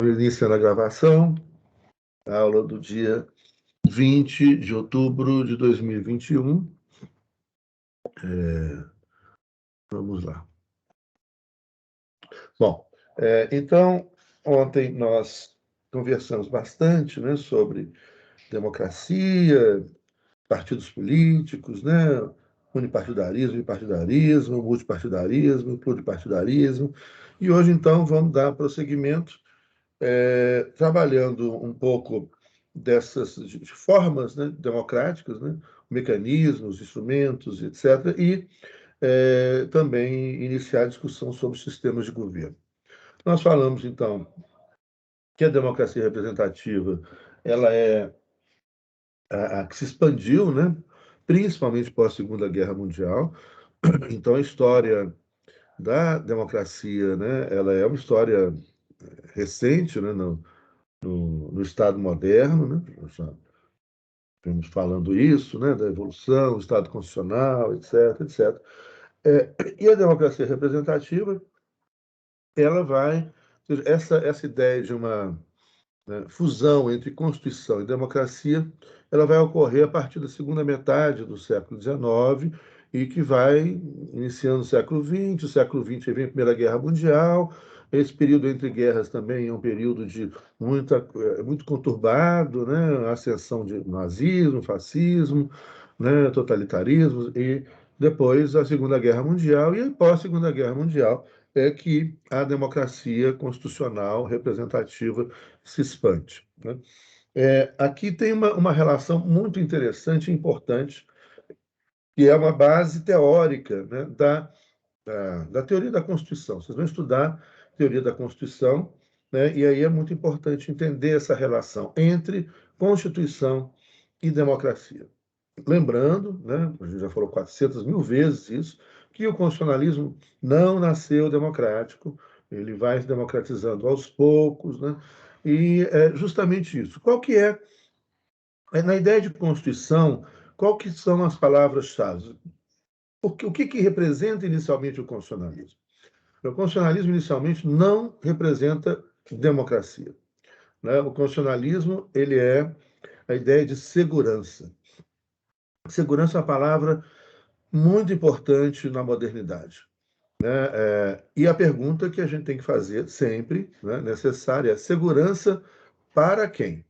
Iniciando a gravação, a aula do dia 20 de outubro de 2021. Vamos lá. Bom, então, ontem nós conversamos bastante, né, sobre democracia, partidos políticos, né, unipartidarismo, bipartidarismo, multipartidarismo, pluripartidarismo, e hoje, então, vamos dar prosseguimento trabalhando um pouco dessas de formas, né, democráticas, né, mecanismos, instrumentos, etc., e também iniciar a discussão sobre sistemas de governo. Nós falamos, então, que a democracia representativa ela é a que se expandiu, né, principalmente pós Segunda Guerra Mundial. Então, a história da democracia, né, ela é uma história recente, né, no Estado moderno, né? Estamos falando isso, né? Da evolução, Estado constitucional, etc, etc. E a democracia representativa, ela vai, essa ideia de uma, né, fusão entre Constituição e democracia, ela vai ocorrer a partir da segunda metade do século XIX e que vai iniciando o século XX. O século XX aí vem a Primeira Guerra Mundial. Esse período entre guerras também é um período de muito conturbado, né? A ascensão de nazismo, fascismo, né? Totalitarismo e depois a Segunda Guerra Mundial e após a Segunda Guerra Mundial é que a democracia constitucional representativa se expande, né? Aqui tem uma relação muito interessante e importante, que é uma base teórica, né, da teoria da Constituição. Vocês vão estudar teoria da Constituição, né, e aí é muito importante entender essa relação entre Constituição e democracia. Lembrando, né, a gente já falou 400 mil vezes isso, que o constitucionalismo não nasceu democrático, ele vai se democratizando aos poucos, né, e é justamente isso. Qual que na ideia de Constituição, qual que são as palavras-chave? O que representa inicialmente o constitucionalismo? O constitucionalismo inicialmente não representa democracia, né? O constitucionalismo ele é a ideia de segurança. Segurança é uma palavra muito importante na modernidade, né? E a pergunta que a gente tem que fazer sempre, né, necessária, é segurança para quem?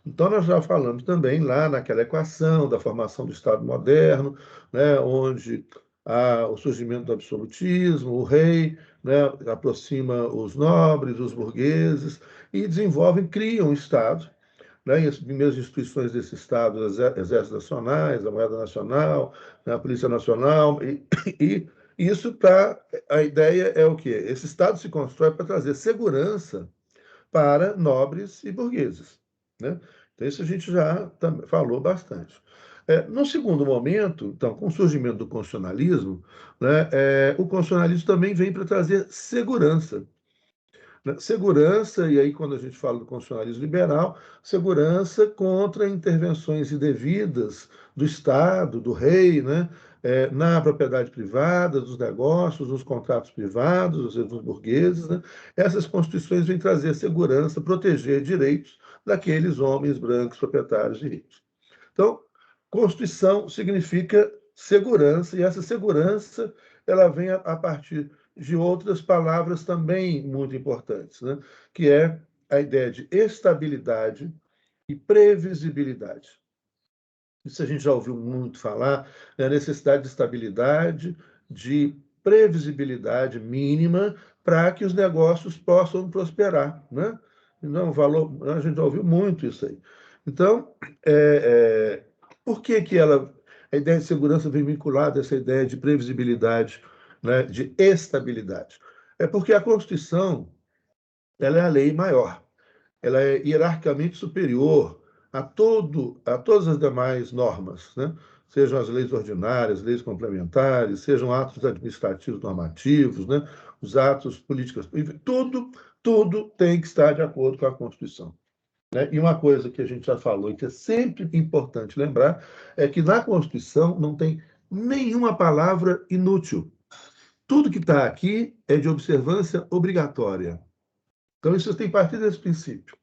Então, nós já falamos também lá naquela equação da formação do Estado moderno, né, onde há o surgimento do absolutismo, o rei, né, aproxima os nobres, os burgueses, e desenvolvem, criam um Estado, né, e as primeiras instituições desse Estado, os exércitos nacionais, a moeda nacional, né, a polícia nacional, e isso para a ideia é o quê? Esse Estado se constrói para trazer segurança para nobres e burgueses, né? Então, isso a gente já falou bastante. No segundo momento, então, com o surgimento do constitucionalismo, né, o constitucionalismo também vem para trazer segurança, né? Segurança, e aí quando a gente fala do constitucionalismo liberal, segurança contra intervenções indevidas do Estado, do rei, né? Na propriedade privada, dos negócios, nos contratos privados, dos burgueses, né? Essas constituições vêm trazer segurança, proteger direitos daqueles homens brancos proprietários de ricos. Então, Constituição significa segurança, e essa segurança ela vem a partir de outras palavras também muito importantes, né? Que é a ideia de estabilidade e previsibilidade. Isso a gente já ouviu muito falar, né? A necessidade de estabilidade, de previsibilidade mínima para que os negócios possam prosperar, né? Não, valor, a gente já ouviu muito isso aí. Então, por que a ideia de segurança vem vinculada a essa ideia de previsibilidade, né, de estabilidade? É porque a Constituição ela é a lei maior, ela é hierarquicamente superior a todas as demais normas, né? Sejam as leis ordinárias, leis complementares, sejam atos administrativos normativos, né? Os atos políticos, tudo tem que estar de acordo com a Constituição, né? E uma coisa que a gente já falou e que é sempre importante lembrar é que na Constituição não tem nenhuma palavra inútil. Tudo que está aqui é de observância obrigatória. Então, isso tem que partir desse princípio.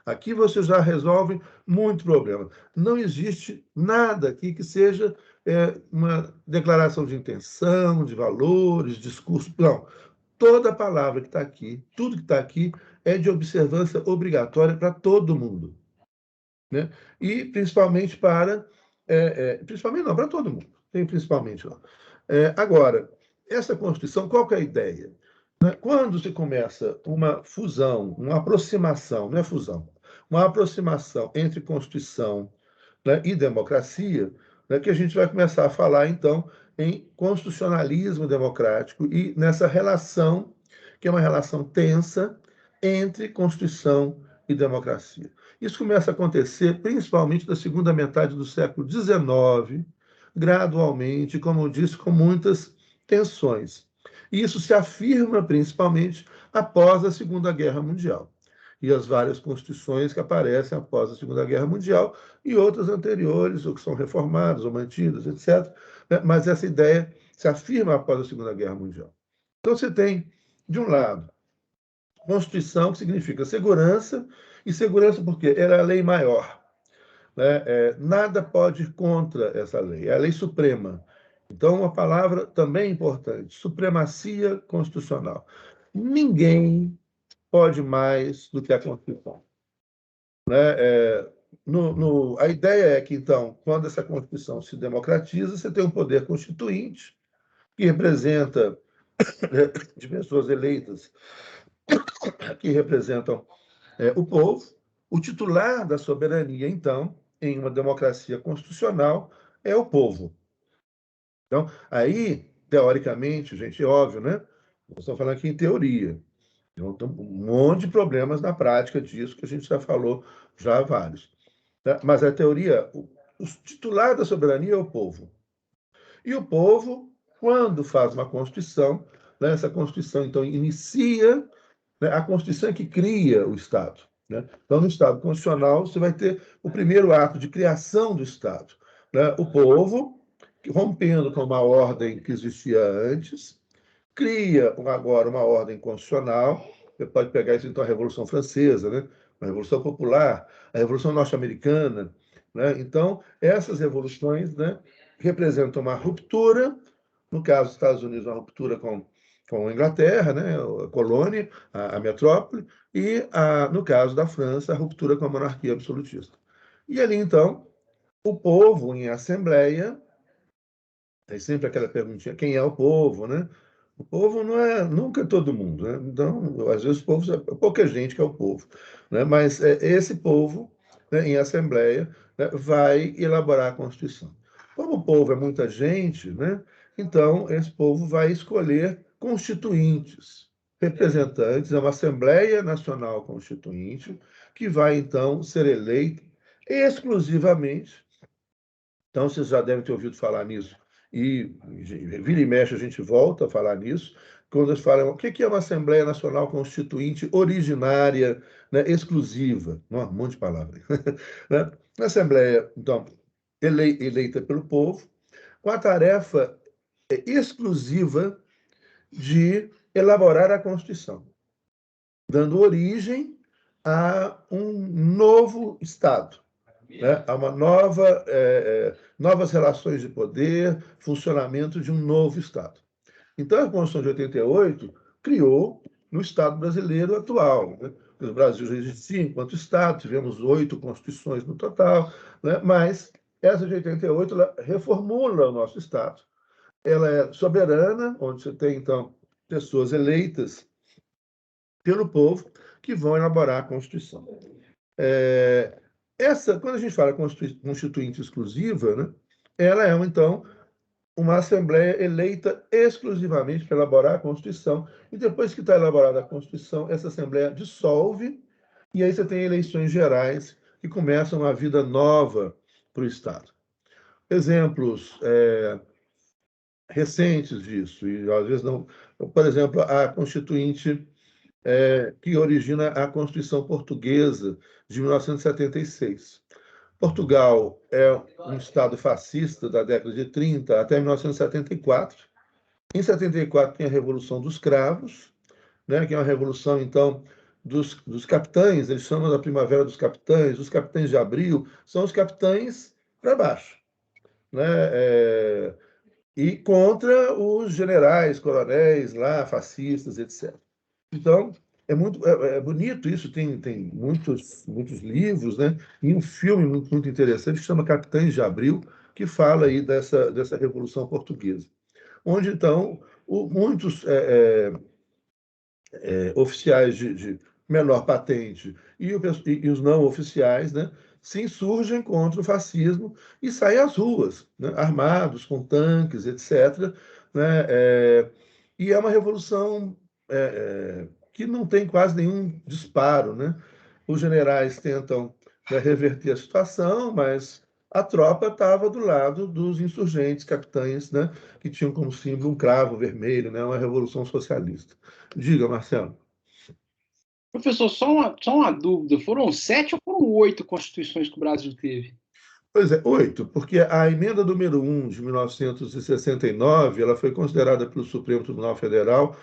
Aqui você já resolve muito problema. Não existe nada aqui que seja uma declaração de intenção, de valores, discurso. Não. Toda palavra que está aqui, tudo que está aqui, é de observância obrigatória para todo mundo. Né? E principalmente principalmente não, para todo mundo. Tem principalmente não. Agora, essa Constituição, qual que é a ideia? Quando se começa uma fusão, uma aproximação, não é fusão, uma aproximação entre Constituição, né, e democracia, né, que a gente vai começar a falar, então, em constitucionalismo democrático e nessa relação, que é uma relação tensa entre Constituição e democracia. Isso começa a acontecer principalmente na segunda metade do século XIX, gradualmente, como eu disse, com muitas tensões. E isso se afirma principalmente após a Segunda Guerra Mundial e as várias constituições que aparecem após a Segunda Guerra Mundial e outras anteriores, ou que são reformadas ou mantidas, etc. Mas essa ideia se afirma após a Segunda Guerra Mundial. Então você tem, de um lado, Constituição, que significa segurança, e segurança porque era a lei maior. Né? Nada pode ir contra essa lei, é a lei suprema. Então, uma palavra também importante: supremacia constitucional. Ninguém pode mais do que a Constituição. Né? A ideia é que, então, quando essa Constituição se democratiza, você tem um poder constituinte que representa de pessoas eleitas que representam o povo. O titular da soberania, então, em uma democracia constitucional, é o povo. Então, aí, teoricamente, gente, é óbvio, né? Nós estamos falando aqui em teoria. Então, tem um monte de problemas na prática disso, que a gente já falou, já vários. Né? Mas a teoria, o titular da soberania é o povo. E o povo, quando faz uma Constituição, né, essa Constituição, então, inicia, né, a Constituição é que cria o Estado. Né? Então, no Estado constitucional, você vai ter o primeiro ato de criação do Estado. Né? O povo, rompendo com uma ordem que existia antes, cria agora uma ordem constitucional. Você pode pegar isso, então, a Revolução Francesa, né? A Revolução Popular, a Revolução Norte-Americana. Né? Então, essas revoluções, né, representam uma ruptura, no caso dos Estados Unidos, uma ruptura com a Inglaterra, né, a colônia, a metrópole, e, no caso da França, a ruptura com a monarquia absolutista. E ali, então, o povo, em assembleia, tem sempre aquela perguntinha: quem é o povo, né? O povo não é nunca todo mundo, né? Então, às vezes, o povo é pouca gente que é o povo, né? Mas esse povo, né, em assembleia, né, vai elaborar a Constituição. Como o povo é muita gente, né? Então esse povo vai escolher constituintes, representantes, é uma Assembleia Nacional Constituinte que vai então ser eleita exclusivamente. Então, vocês já devem ter ouvido falar nisso, e vira e mexe a gente volta a falar nisso, quando eles falam o que é uma Assembleia Nacional Constituinte originária, né, exclusiva. Um monte de palavras. Né? Uma Assembleia, então, eleita pelo povo, com a tarefa exclusiva de elaborar a Constituição, dando origem a um novo Estado, né? A uma novas relações de poder, funcionamento de um novo Estado. Então, a Constituição de 88 criou no Estado brasileiro atual. Né? O Brasil já existia enquanto Estado, tivemos 8 constituições no total, né? Mas essa de 88 ela reformula o nosso Estado. Ela é soberana, onde você tem, então, pessoas eleitas pelo povo que vão elaborar a Constituição. Quando a gente fala constituinte exclusiva, né, ela é, então, uma Assembleia eleita exclusivamente para elaborar a Constituição, e depois que está elaborada a Constituição, essa Assembleia dissolve, e aí você tem eleições gerais que começam uma vida nova para o Estado. Exemplos recentes disso, e às vezes não. Por exemplo, a Constituinte que origina a Constituição Portuguesa de 1976. Portugal é um Estado fascista da década de 30 até 1974. Em 74 tem a Revolução dos Cravos, né, que é uma revolução, então, dos capitães, eles chamam da Primavera dos Capitães, os capitães de abril, são os capitães para baixo, né? E contra os generais, coronéis lá, fascistas, etc. Então, é bonito isso, tem muitos livros, né? E um filme muito interessante que chama Capitães de Abril, que fala aí dessa Revolução Portuguesa, onde então muitos oficiais de menor patente e os não oficiais, né, se insurgem contra o fascismo e saem às ruas, né, armados, com tanques, etc. Né, e é uma revolução que não tem quase nenhum disparo. Né? Os generais tentam, né, reverter a situação, mas a tropa estava do lado dos insurgentes capitães, né, que tinham como símbolo um cravo vermelho, né, uma revolução socialista. Diga, Marcelo. Professor, só uma dúvida. Foram 7 ou foram 8 constituições que o Brasil teve? Pois é, 8, porque a emenda número 1 de 1969, ela foi considerada pelo Supremo Tribunal Federal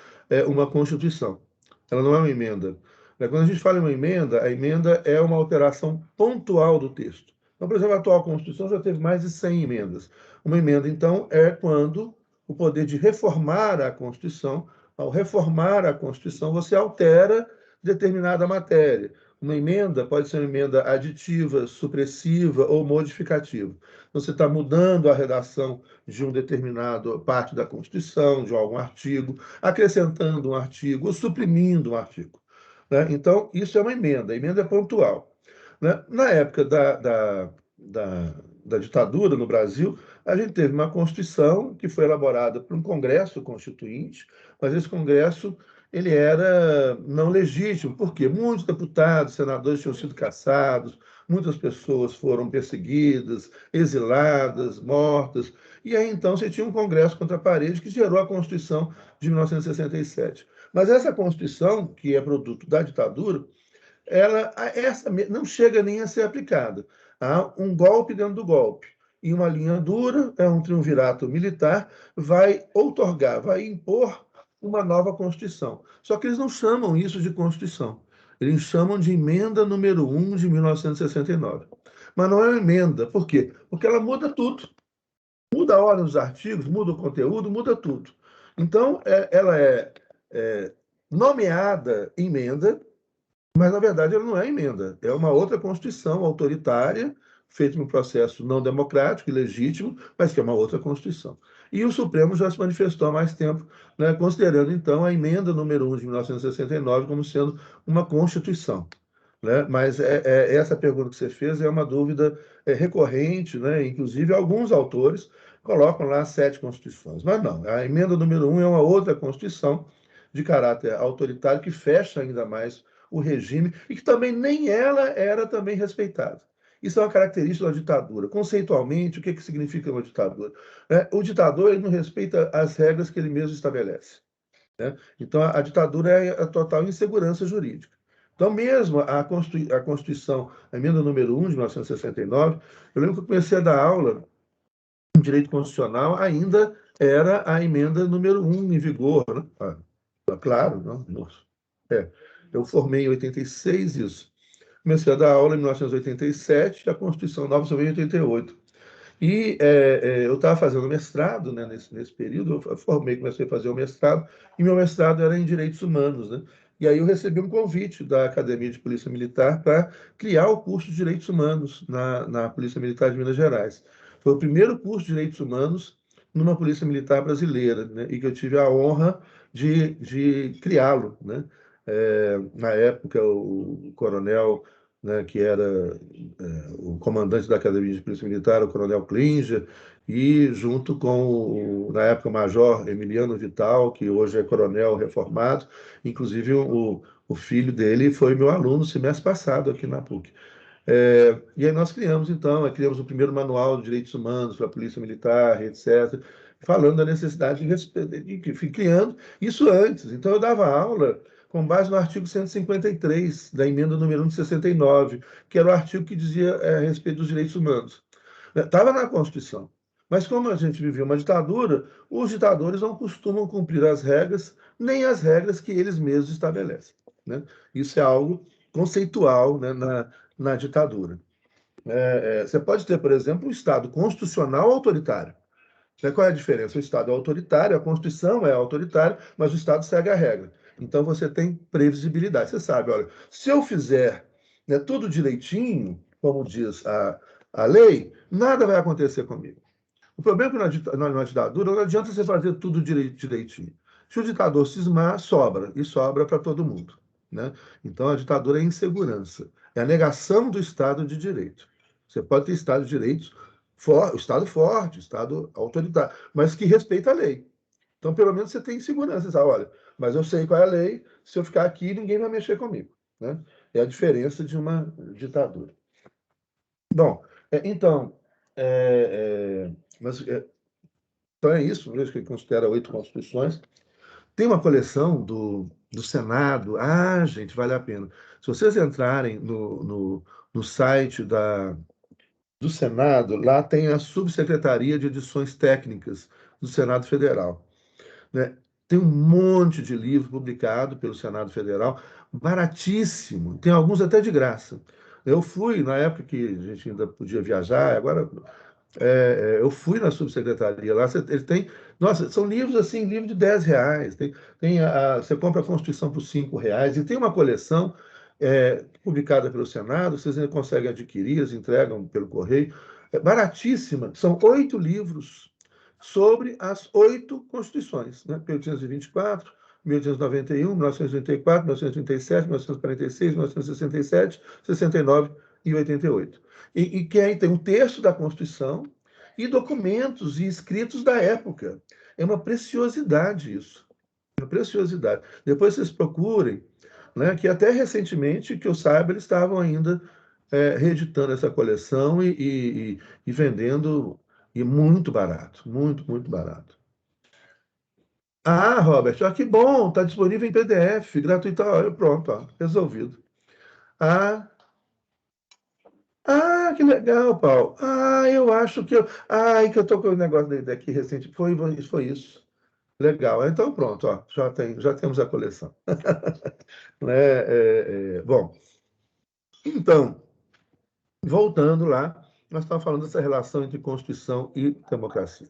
uma Constituição. Ela não é uma emenda. Né? Quando a gente fala em uma emenda, a emenda é uma alteração pontual do texto. Então, por exemplo, a atual Constituição já teve mais de 100 emendas. Uma emenda, então, é quando o poder de reformar a Constituição, ao reformar a Constituição, você altera determinada matéria. Uma emenda pode ser uma emenda aditiva, supressiva ou modificativa. Você está mudando a redação de um determinado parte da Constituição, de algum artigo, acrescentando um artigo ou suprimindo um artigo. Né? Então, isso é uma emenda. A emenda é pontual. Né? Na época da ditadura no Brasil, a gente teve uma Constituição que foi elaborada por um Congresso Constituinte, mas esse Congresso ele era não legítimo, porque muitos deputados, senadores tinham sido cassados, muitas pessoas foram perseguidas, exiladas, mortas, e aí então você tinha um Congresso contra a parede que gerou a Constituição de 1967. Mas essa Constituição, que é produto da ditadura, essa não chega nem a ser aplicada. Há um golpe dentro do golpe. E uma linha dura, é um triunvirato militar, vai outorgar, vai impor uma nova Constituição. Só que eles não chamam isso de Constituição. Eles chamam de emenda número 1 de 1969. Mas não é uma emenda. Por quê? Porque ela muda tudo. Muda a ordem dos artigos, muda o conteúdo, muda tudo. Então, ela é nomeada emenda, mas, na verdade, ela não é emenda, é uma outra Constituição autoritária, feita num processo não democrático e legítimo, mas que é uma outra Constituição. E o Supremo já se manifestou há mais tempo, né, considerando, então, a emenda número 1 de 1969 como sendo uma Constituição. Né? Mas essa pergunta que você fez é uma dúvida recorrente, né? Inclusive alguns autores colocam lá 7 constituições, mas não, a emenda número 1 é uma outra Constituição de caráter autoritário que fecha ainda mais o regime e que também nem ela era também respeitada. Isso é uma característica da ditadura. Conceitualmente, o que significa uma ditadura? O ditador ele não respeita as regras que ele mesmo estabelece. Né? Então, a ditadura é a total insegurança jurídica. Então, mesmo a Constituição, a emenda número 1 de 1969, eu lembro que eu comecei a dar aula em direito constitucional, ainda era a emenda número 1 em vigor. Né? Claro, não, nossa. Eu formei em 86 isso. Comecei a dar aula em 1987, a Constituição Nova só veio em 88. E eu estava fazendo mestrado, né, nesse período, eu formei, comecei a fazer o mestrado, e meu mestrado era em Direitos Humanos. Né? E aí eu recebi um convite da Academia de Polícia Militar para criar o curso de Direitos Humanos na Polícia Militar de Minas Gerais. Foi o primeiro curso de Direitos Humanos numa Polícia Militar brasileira, né, e que eu tive a honra de criá-lo. Né? Na época, o coronel, né, que era o comandante da Academia de Polícia Militar, o Coronel Klinger, e junto com, na época, o Major Emiliano Vital, que hoje é coronel reformado, inclusive o filho dele foi meu aluno no semestre passado aqui na PUC. E aí nós criamos, então, criamos o primeiro manual de direitos humanos para a Polícia Militar, etc., falando da necessidade de fui criando isso antes. Então, eu dava aula com base no artigo 153 da emenda número 1 de 69, que era o artigo que dizia a respeito dos direitos humanos. Estava na Constituição, Mas como a gente vivia uma ditadura, os ditadores não costumam cumprir as regras, nem as regras que eles mesmos estabelecem, né? Isso é algo conceitual, né, na ditadura. Você pode ter, por exemplo, um Estado constitucional autoritário. Né? Qual é a diferença? O Estado é autoritário, a Constituição é autoritária, mas o Estado segue a regra. Então você tem previsibilidade. Você sabe, olha, se eu fizer, né, tudo direitinho, como diz a lei, nada vai acontecer comigo. O problema é que na ditadura não adianta você fazer tudo direitinho. Se o ditador cismar, sobra, e sobra para todo mundo. Né? Então a ditadura é insegurança, é a negação do Estado de Direito. Você pode ter Estado de Direito, Estado forte, Estado autoritário, mas que respeita a lei. Então, pelo menos, você tem segurança. Você sabe, olha, mas eu sei qual é a lei, se eu ficar aqui, ninguém vai mexer comigo. Né? É a diferença de uma ditadura. Bom, então, mas então é isso, vejo que ele considera 8 constituições. Tem uma coleção do Senado. Ah, gente, vale a pena. Se vocês entrarem no site do Senado, lá tem a Subsecretaria de Edições Técnicas do Senado Federal. Né? Tem um monte de livro publicado pelo Senado Federal, baratíssimo, tem alguns até de graça. Eu fui, na época que a gente ainda podia viajar, agora eu fui na subsecretaria lá, ele tem, nossa, são livros assim, livro de R$ 10, você compra a Constituição por R$ 5, e tem uma coleção publicada pelo Senado, vocês ainda conseguem adquirir, eles entregam pelo correio, é baratíssima, são 8 livros sobre as 8 Constituições, né? 1824, 1891, 1934, 1937, 1946, 1967, 69 e 88. E que aí tem um terço da Constituição e documentos e escritos da época. É uma preciosidade isso. É uma preciosidade. Depois vocês procurem, né, que até recentemente, que eu saiba, eles estavam ainda reeditando essa coleção e vendendo e muito barato, muito, muito barato. Ah, Robert, que bom, está disponível em PDF, gratuito. Pronto, resolvido. Ah, que legal, Paulo. Eu acho que eu. Que eu tô com o negócio daqui recente. Foi isso. Legal. Então, pronto, já temos a coleção. Né? Bom, então, voltando lá, nós estamos falando dessa relação entre Constituição e democracia.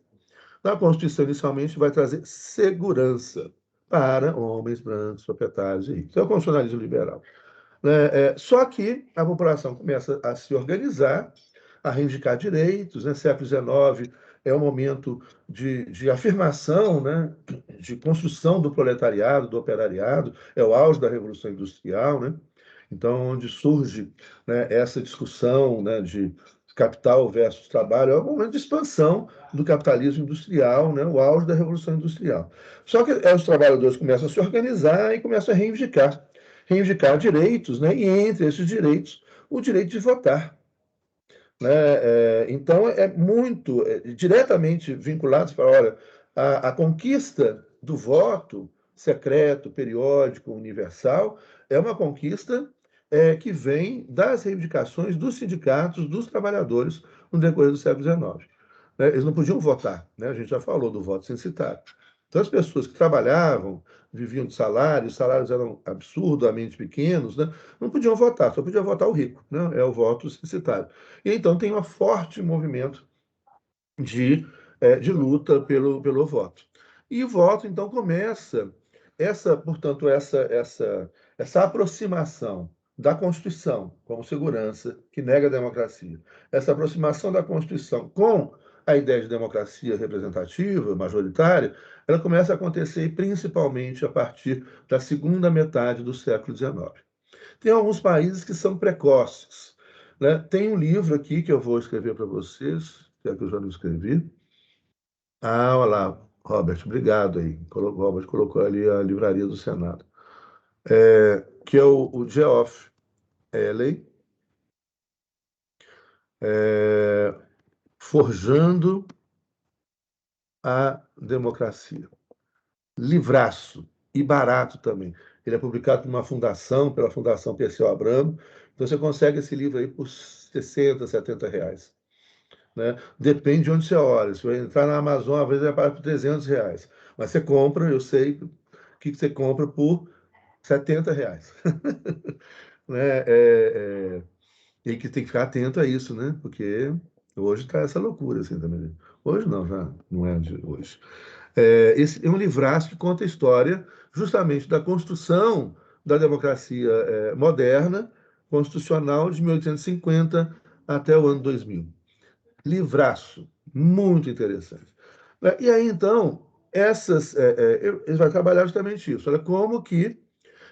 Na Constituição, inicialmente, vai trazer segurança para homens brancos, proprietários e ricos. É o constitucionalismo liberal. Só que a população começa a se organizar, a reivindicar direitos. Né? Século XIX é um momento de afirmação, né? De construção do proletariado, do operariado, é o auge da Revolução Industrial. Né? Então, onde surge, né, essa discussão, né, de capital versus trabalho, é um momento de expansão do capitalismo industrial, né, o auge da Revolução Industrial. Só que os trabalhadores começam a se organizar e começam a reivindicar direitos, né, e entre esses direitos, o direito de votar. Né? Então, é muito diretamente vinculado para, olha, a conquista do voto secreto, periódico, universal, é uma conquista que vem das reivindicações dos sindicatos, dos trabalhadores, no decorrer do século XIX. Né? Eles não podiam votar, né? A gente já falou do voto censitário. Então, as pessoas que trabalhavam, viviam de salários, os salários eram absurdamente pequenos, né? Não podiam votar, só podia votar o rico, né? É o voto censitário. E então tem um forte movimento de luta pelo voto. E o voto, então, começa portanto, essa aproximação da Constituição como segurança que nega a democracia, essa aproximação da Constituição com a ideia de democracia representativa, majoritária, ela começa a acontecer principalmente a partir da segunda metade do século XIX. Tem alguns países que são precoces. Né? Tem um livro aqui que eu vou escrever para vocês, que é que eu já não escrevi. Olha lá, Robert, obrigado aí. O Robert colocou ali a livraria do Senado. Que é o Geoff Eley, Forjando a Democracia. Livraço e barato também. Ele é publicado por uma fundação, pela Fundação Perseu Abramo. Então você consegue esse livro aí por R$ 60, R$ 70. né? Depende de onde você olha. Se você entrar na Amazon, às vezes vai pagar por R$ 300. Mas você compra, eu sei que você compra por R$ 70. Né? E que tem que ficar atento a isso, né? Porque hoje está essa loucura assim também. Hoje não, já não é de hoje. Esse é um livraço que conta a história justamente da construção da democracia moderna, constitucional, de 1850 até o ano 2000. Livraço, muito interessante. E aí, então, ele vai trabalhar justamente isso. Olha como que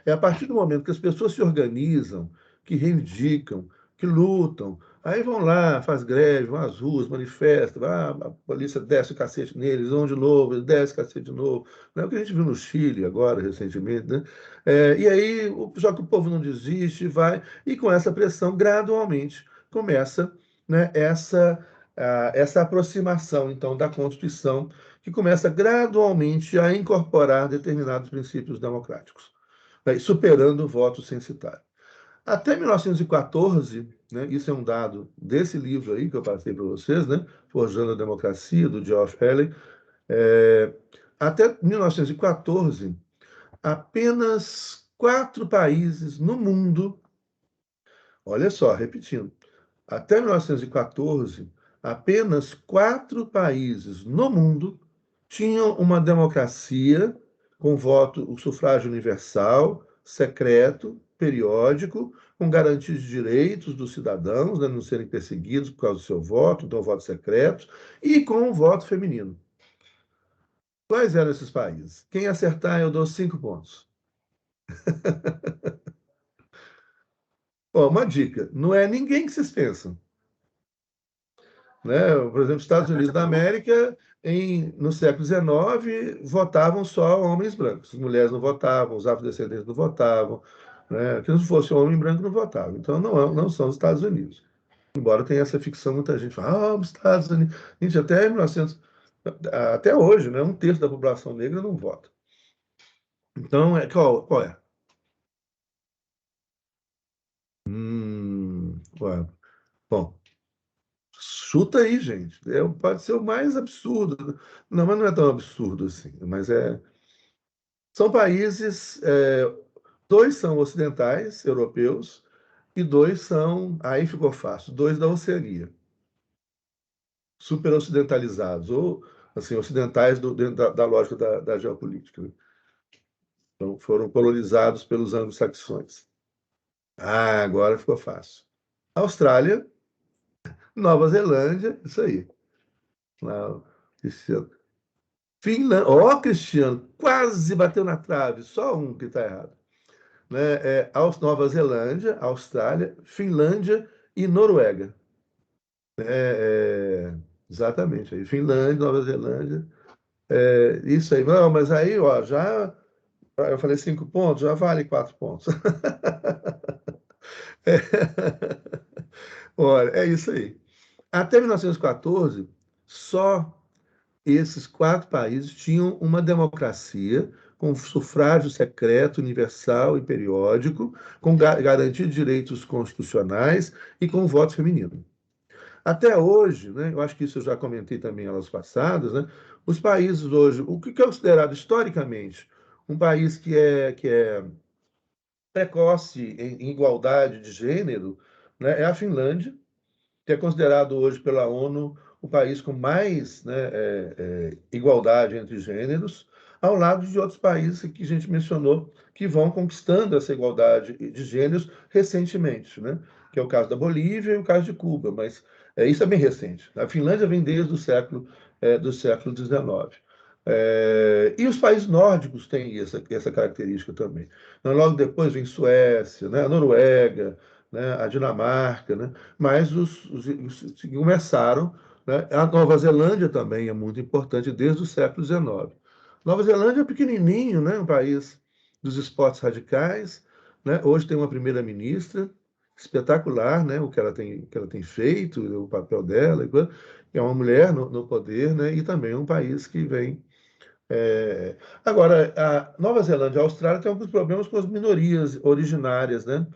é a partir do momento que as pessoas se organizam, que reivindicam, que lutam, aí vão lá, faz greve, vão às ruas, manifestam, a polícia desce o cacete neles, vão de novo, eles descem o cacete de novo. Não é o que a gente viu no Chile agora, recentemente, né? E aí, só que o povo não desiste, vai, e com essa pressão, gradualmente, começa, né, essa aproximação, então, da Constituição, que começa gradualmente a incorporar determinados princípios democráticos, né, superando o voto censitário. Até 1914, né, isso é um dado desse livro aí que eu passei para vocês, né, Forjando a Democracia, do Geoff Healey, até 1914, apenas 4 países no mundo, olha só, repetindo, até 1914, apenas 4 países no mundo tinham uma democracia com voto, o sufrágio universal, secreto, periódico, com garantias de direitos dos cidadãos, né, não serem perseguidos por causa do seu voto, então voto secreto, e com o voto feminino. Quais eram esses países? Quem acertar, eu dou 5 pontos. Ó, uma dica: não é ninguém que vocês pensam. Né? Por exemplo, Estados Unidos da América, no século XIX, votavam só homens brancos. As mulheres não votavam, os afrodescendentes não votavam. Né? Que não fosse homem branco, não votava. Então, não são os Estados Unidos. Embora tenha essa ficção, muita gente fala, os Estados Unidos. Gente, até 1900, até hoje, né, 1/3 da população negra não vota. Então, qual é? Ué, bom, chuta aí, gente. Pode ser o mais absurdo. Não, mas não é tão absurdo assim. Mas são países, 2 são ocidentais, europeus, e 2 são, aí ficou fácil, 2 da Oceania, super ocidentalizados, ou assim, ocidentais dentro da lógica da geopolítica. Né? Então, foram colonizados pelos anglo-saxões. Ah, agora ficou fácil. Austrália, Nova Zelândia, isso aí. Lá, Cristiano. Finlândia, Cristiano, quase bateu na trave, só um que está errado. Né? Nova Zelândia, Austrália, Finlândia e Noruega. Exatamente. Aí, Finlândia, Nova Zelândia. Isso aí. Não, mas aí, ó, já. Eu falei 5 pontos, já vale 4 pontos. Olha, é isso aí. Até 1914, só esses 4 países tinham uma democracia com sufrágio secreto, universal e periódico, com garantia de direitos constitucionais e com voto feminino. Até hoje, né, eu acho que isso eu já comentei também em aulas passadas, né, os países hoje, o que é considerado historicamente um país que é precoce em igualdade de gênero, né, é a Finlândia, que é considerado hoje pela ONU o país com mais, né, igualdade entre gêneros, ao lado de outros países que a gente mencionou que vão conquistando essa igualdade de gêneros recentemente, né? Que é o caso da Bolívia e o caso de Cuba, mas isso é bem recente. A Finlândia vem desde do século XIX. E os países nórdicos têm essa característica também. Então, logo depois vem Suécia, né, a Noruega, né, a Dinamarca, né, mas os que começaram, né, a Nova Zelândia também é muito importante desde o século XIX. Nova Zelândia é pequenininho, né, um país dos esportes radicais, né, hoje tem uma primeira-ministra espetacular, né, o que ela tem feito, o papel dela, é uma mulher no poder, né, e também um país que vem Agora, a Nova Zelândia e a Austrália têm alguns problemas com as minorias originárias, né?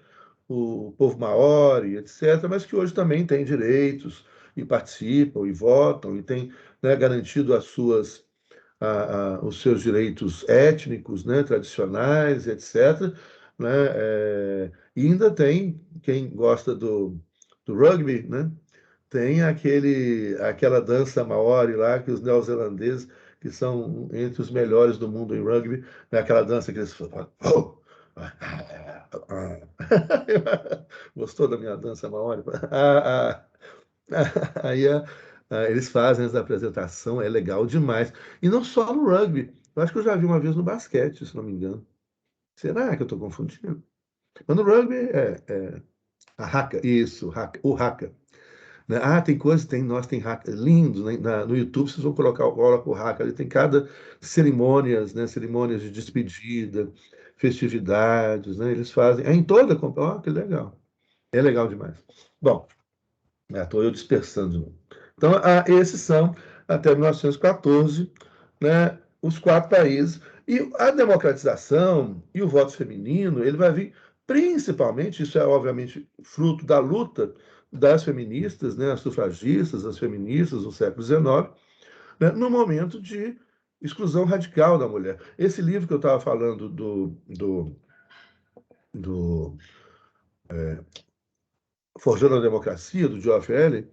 O povo maori, etc., mas que hoje também tem direitos, e participam e votam e têm, né, garantido os seus direitos étnicos, né, tradicionais, etc. Né, e ainda tem quem gosta do rugby, né, tem aquela dança maori lá que os neozelandeses, que são entre os melhores do mundo em rugby, né, aquela dança que eles falam. Oh! Gostou da minha dança maori? Aí eles fazem essa apresentação, é legal demais. E não só no rugby. Eu acho que eu já vi uma vez no basquete, se não me engano. Será que eu estou confundindo? Mas no rugby é a haka, isso, o haka. Né? Tem coisas, tem haka lindos, né? No YouTube vocês vão coloca o haka, ali tem cada cerimônias, né? Cerimônias de despedida, festividades, né? Eles fazem, em toda, que legal. É legal demais. Bom, estou eu dispersando de novo. Então, esses são, até 1914, né, os 4 países. E a democratização e o voto feminino, ele vai vir principalmente, isso é obviamente fruto da luta das feministas, né, as sufragistas, as feministas do século XIX, né, no momento de exclusão radical da mulher. Esse livro que eu estava falando do Forjando a Democracia, do Geoff Ellis,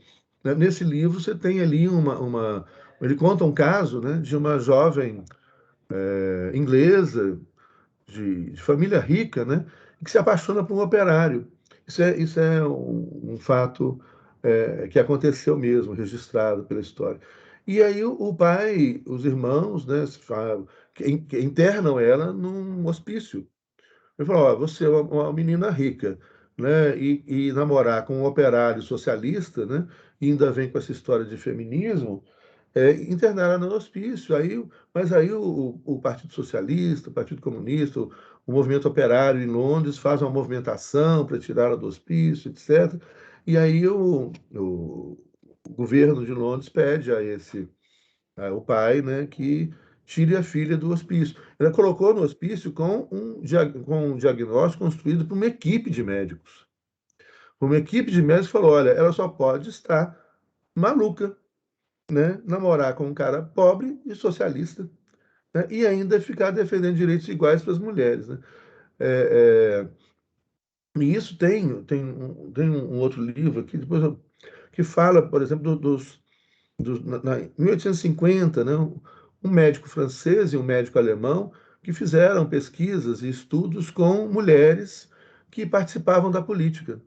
né, nesse livro você tem ali ele conta um caso, né, de uma jovem inglesa, de família rica, né, que se apaixona por um operário. Isso é um fato que aconteceu mesmo, registrado pela história. E aí o pai, os irmãos, né, que internam ela num hospício. Ele falou: ó, você é uma menina rica, né? E namorar com um operário socialista, né? E ainda vem com essa história de feminismo, internaram ela no hospício. Mas aí o Partido Socialista, o Partido Comunista, o movimento operário em Londres faz uma movimentação para tirá-la do hospício, etc. E aí o governo de Londres pede o pai, né, que tire a filha do hospício. Ela colocou no hospício com um diagnóstico construído por uma equipe de médicos. Uma equipe de médicos falou: olha, ela só pode estar maluca, né, namorar com um cara pobre e socialista, né, e ainda ficar defendendo direitos iguais para as mulheres. Né? É, e isso tem um outro livro aqui, que fala, por exemplo, em 1850, né, um médico francês e um médico alemão que fizeram pesquisas e estudos com mulheres que participavam da política.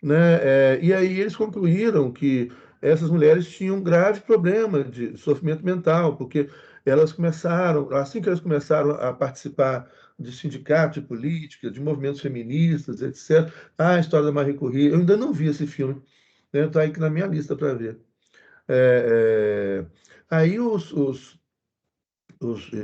Né? E aí eles concluíram que essas mulheres tinham um grave problema de sofrimento mental, porque assim que elas começaram a participar de sindicatos, de política, de movimentos feministas, etc. A história da Marie Curie, eu ainda não vi esse filme, né? Está aí na minha lista para ver. É, aí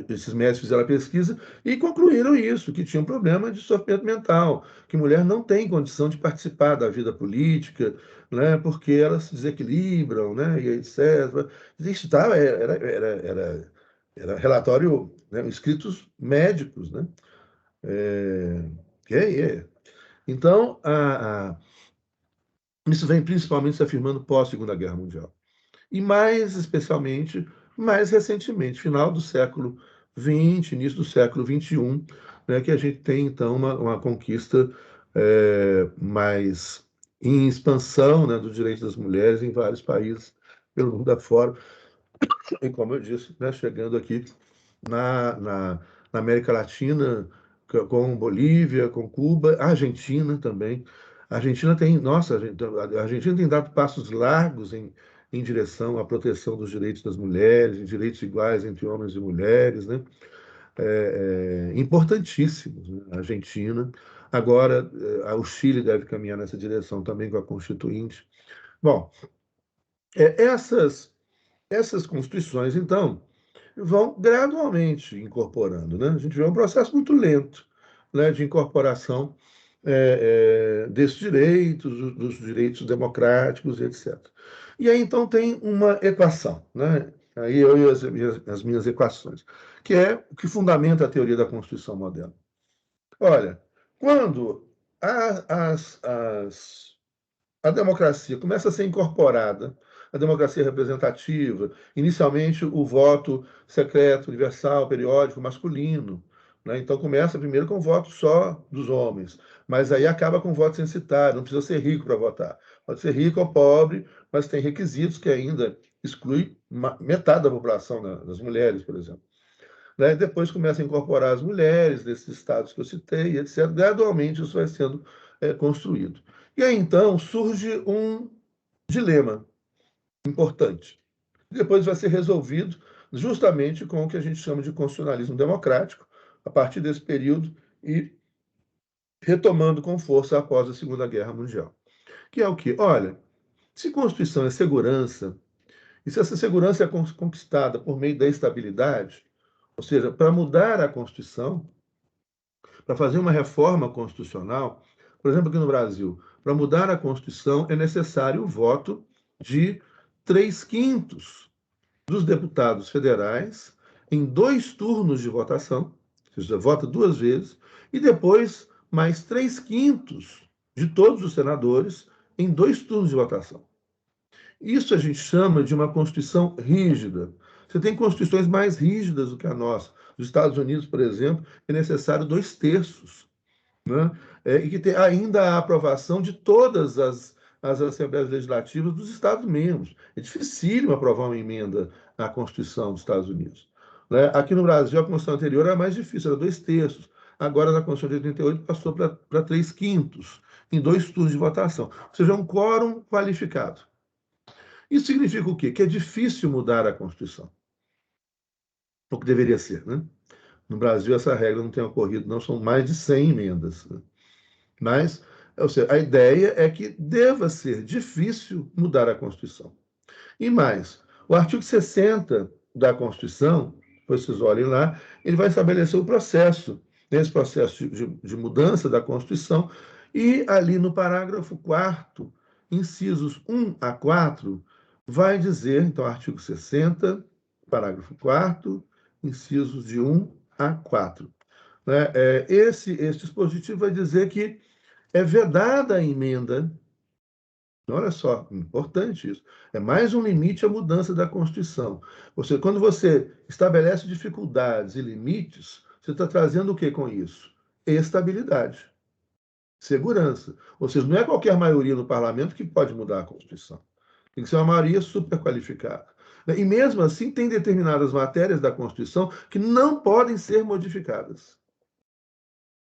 esses médicos fizeram a pesquisa e concluíram isso, que tinha um problema de sofrimento mental, que mulher não tem condição de participar da vida política, né, porque elas se desequilibram, né, e etc. Isso era relatório, né, escritos médicos, né? É, Então, isso vem principalmente se afirmando pós-Segunda Guerra Mundial. E mais especialmente, mais recentemente, final do século XX, início do século XXI, né, que a gente tem, então, uma conquista mais em expansão, né, dos direitos das mulheres em vários países pelo mundo afora. E, como eu disse, né, chegando aqui na, na, na América Latina, com Bolívia, com Cuba, Argentina também. A Argentina tem, nossa, a Argentina tem dado passos largos em direção à proteção dos direitos das mulheres, em direitos iguais entre homens e mulheres, né? Importantíssimos, né? A Argentina. Agora, o Chile deve caminhar nessa direção também com a Constituinte. Bom, essas constituições, então, vão gradualmente incorporando, né? A gente vê um processo muito lento, né, de incorporação desses direitos, dos direitos democráticos, etc. E aí, então, tem uma equação, né? Aí eu e as minhas equações, que é o que fundamenta a teoria da Constituição moderna. Olha, quando as a democracia começa a ser incorporada, a democracia representativa, inicialmente o voto secreto, universal, periódico, masculino, né? Então começa primeiro com o voto só dos homens, mas aí acaba com o voto censitário, não precisa ser rico para votar. Pode ser rico ou pobre, mas tem requisitos que ainda excluem metade da população, né? Das mulheres, por exemplo. Né? Depois começa a incorporar as mulheres desses estados que eu citei, etc. Gradualmente isso vai sendo construído. E aí então surge um dilema importante. Depois vai ser resolvido justamente com o que a gente chama de constitucionalismo democrático, a partir desse período e retomando com força após a Segunda Guerra Mundial. Que é o quê? Olha, se Constituição é segurança, e se essa segurança é conquistada por meio da estabilidade, ou seja, para mudar a Constituição, para fazer uma reforma constitucional, por exemplo, aqui no Brasil, para mudar a Constituição é necessário o voto de 3/5 dos deputados federais em 2 turnos de votação, ou seja, vota 2 vezes, e depois mais 3/5 de todos os senadores em 2 turnos de votação. Isso a gente chama de uma Constituição rígida. Você tem constituições mais rígidas do que a nossa. Nos Estados Unidos, por exemplo, é necessário 2/3, né? E que tem ainda a aprovação de todas as assembleias legislativas dos Estados-membros. É dificílimo aprovar uma emenda à Constituição dos Estados Unidos. Né? Aqui no Brasil, a Constituição anterior era mais difícil, era 2/3. Agora, na Constituição de 88, passou para 3/5, em 2 turnos de votação. Ou seja, um quórum qualificado. Isso significa o quê? Que é difícil mudar a Constituição. O que deveria ser, né? No Brasil, essa regra não tem ocorrido, não são mais de 100 emendas. Né? Mas, ou seja, a ideia é que deva ser difícil mudar a Constituição. E mais, o artigo 60 da Constituição, depois vocês olhem lá, ele vai estabelecer o processo, esse processo de mudança da Constituição, e ali no parágrafo 4º, incisos 1 a 4, vai dizer, então, artigo 60, parágrafo 4º, incisos de 1 a 4. Né? Esse dispositivo vai dizer que é vedada a emenda. Olha só, importante isso. É mais um limite à mudança da Constituição. Ou seja, quando você estabelece dificuldades e limites, você está trazendo o que com isso? Estabilidade, segurança. Ou seja, não é qualquer maioria no parlamento que pode mudar a Constituição. Tem que ser uma maioria super qualificada. E mesmo assim, tem determinadas matérias da Constituição que não podem ser modificadas.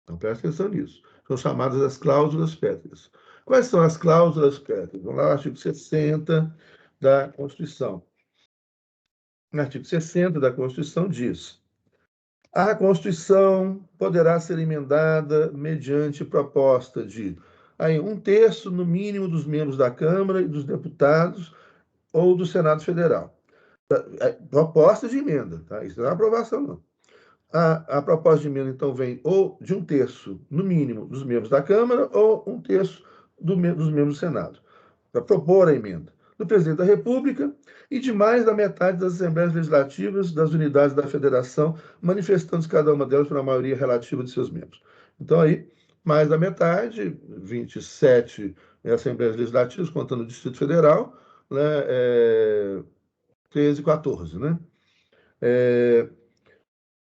Então, presta atenção nisso. São chamadas as cláusulas pétreas. Quais são as cláusulas pétreas? Vamos lá, artigo 60 da Constituição. No artigo 60 da Constituição diz: a Constituição poderá ser emendada mediante proposta de 1/3, no mínimo, dos membros da Câmara e dos deputados ou do Senado Federal. Proposta de emenda, tá? Isso não é aprovação, não. A proposta de emenda, então, vem ou de 1/3, no mínimo, dos membros da Câmara ou 1/3 dos membros do Senado, para propor a emenda. Do presidente da República e de mais da metade das Assembleias Legislativas das unidades da Federação, manifestando-se cada uma delas por uma maioria relativa de seus membros. Então, aí, mais da metade, 27 Assembleias Legislativas, contando o Distrito Federal, né, 13, 14, né?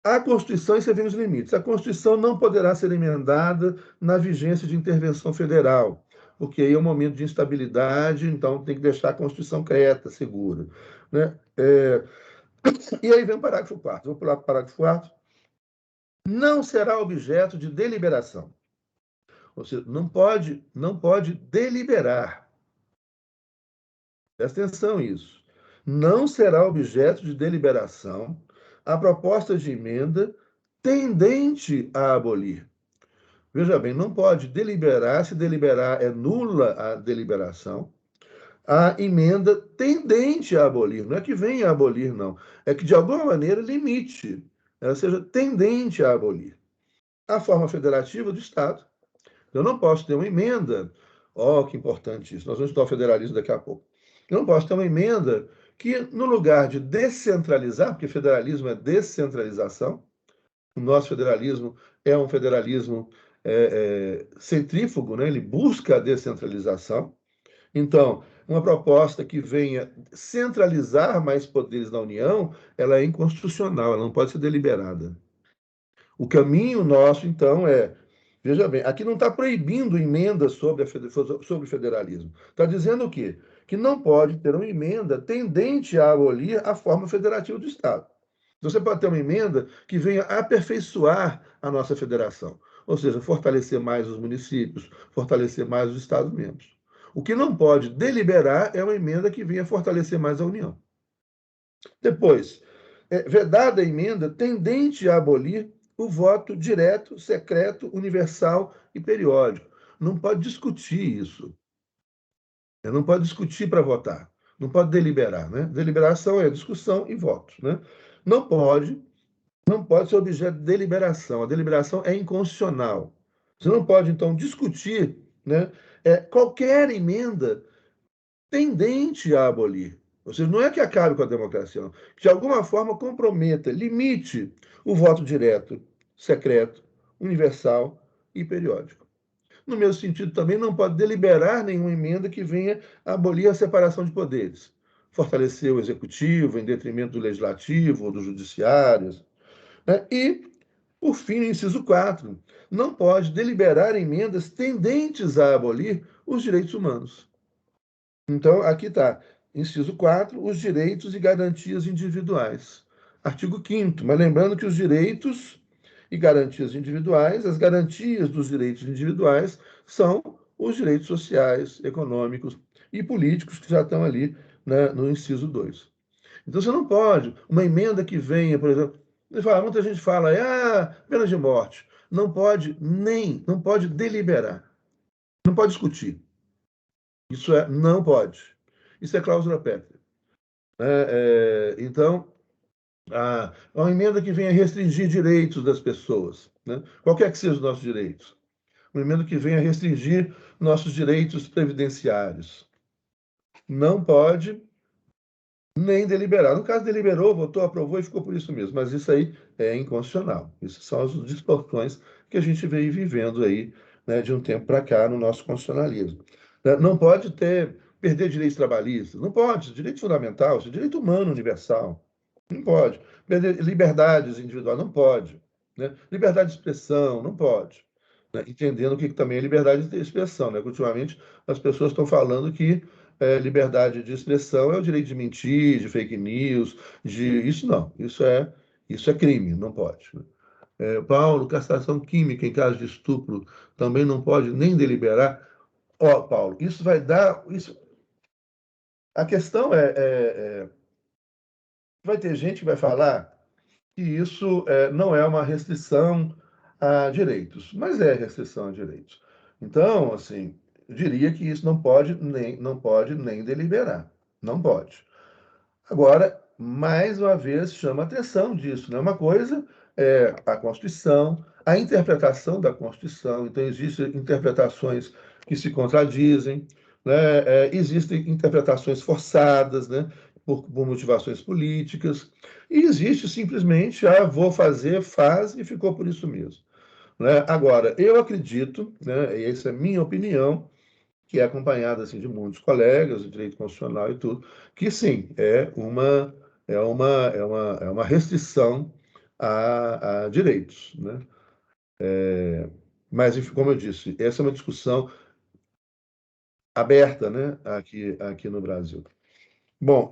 A Constituição, e você vê os limites, a Constituição não poderá ser emendada na vigência de intervenção federal, porque aí é um momento de instabilidade, então tem que deixar a Constituição quieta, segura. Né? E aí vem o parágrafo 4º. Vou pular para o parágrafo 4º. Não será objeto de deliberação. Ou seja, não pode deliberar. Presta atenção nisso. Não será objeto de deliberação a proposta de emenda tendente a abolir. Veja bem, não pode deliberar, se deliberar é nula a deliberação, a emenda tendente a abolir. Não é que venha a abolir, não. É que, de alguma maneira, limite, ela seja tendente a abolir. A forma federativa do Estado. Eu não posso ter uma emenda, que importante isso, nós vamos estudar o federalismo daqui a pouco. Eu não posso ter uma emenda que, no lugar de descentralizar, porque federalismo é descentralização, o nosso federalismo é um federalismo centrífugo, né? Ele busca a descentralização. Então, uma proposta que venha centralizar mais poderes na União, ela é inconstitucional, ela não pode ser deliberada. O caminho nosso, então, veja bem, aqui não está proibindo emendas sobre federalismo. Está dizendo o quê? Que não pode ter uma emenda tendente a abolir a forma federativa do Estado. Então, você pode ter uma emenda que venha aperfeiçoar a nossa federação, ou seja, fortalecer mais os municípios, fortalecer mais os Estados-membros. O que não pode deliberar é uma emenda que venha fortalecer mais a União. Depois, vedada a emenda tendente a abolir o voto direto, secreto, universal e periódico. Não pode discutir isso. Não pode discutir para votar. Não pode deliberar, né? Deliberação é discussão e voto, né? Não pode, não pode ser objeto de deliberação. A deliberação é inconstitucional. Você não pode, então, discutir, né, qualquer emenda tendente a abolir. Ou seja, não é que acabe com a democracia, não. Que de alguma forma comprometa, limite o voto direto, secreto, universal e periódico. No mesmo sentido, também não pode deliberar nenhuma emenda que venha abolir a separação de poderes, fortalecer o executivo em detrimento do legislativo ou do judiciário, né? E, por fim, no inciso 4, não pode deliberar emendas tendentes a abolir os direitos humanos. Então, aqui está, inciso 4, os direitos e garantias individuais. Artigo 5º, mas lembrando que os direitos e garantias individuais, as garantias dos direitos individuais são os direitos sociais, econômicos e políticos que já estão ali, né, no inciso 2. Então, você não pode, uma emenda que venha, por exemplo, muita gente fala, pena de morte. Não pode deliberar, não pode discutir. Isso não pode. Isso é cláusula pétrea. Então, uma emenda que venha restringir direitos das pessoas, né? Qualquer que sejam os nossos direitos. Uma emenda que venha restringir nossos direitos previdenciários. Não pode nem deliberar. No caso, deliberou, votou, aprovou e ficou por isso mesmo. Mas isso aí é inconstitucional. Isso são as distorções que a gente vem vivendo aí, né, de um tempo para cá no nosso constitucionalismo. Não pode perder direitos trabalhistas. Não pode. Direito fundamental, isso é direito humano universal. Não pode. Perder liberdades individuais, não pode. Né? Liberdade de expressão, não pode. Né? Entendendo o que também é liberdade de expressão. Né? Ultimamente, as pessoas estão falando que liberdade de expressão é o direito de mentir, de fake news, isso não, isso é crime, não pode. Paulo, castração química em caso de estupro também não pode nem deliberar. Paulo, isso vai dar, isso. A questão vai ter gente que vai falar que isso não é uma restrição a direitos, mas é restrição a direitos. Então, assim, eu diria que isso não pode nem deliberar, não pode. Agora, mais uma vez, chama a atenção disso, né? Uma coisa é a Constituição, a interpretação da Constituição. Então, existem interpretações que se contradizem, né? Existem interpretações forçadas, né? Por motivações políticas. E existe simplesmente, vou fazer, faz e ficou por isso mesmo. Né? Agora, eu acredito, né? E essa é a minha opinião, que é acompanhada assim, de muitos colegas de direito constitucional e tudo, que sim, é uma restrição a direitos. Né? Mas, enfim, como eu disse, essa é uma discussão aberta, né, aqui no Brasil. Bom,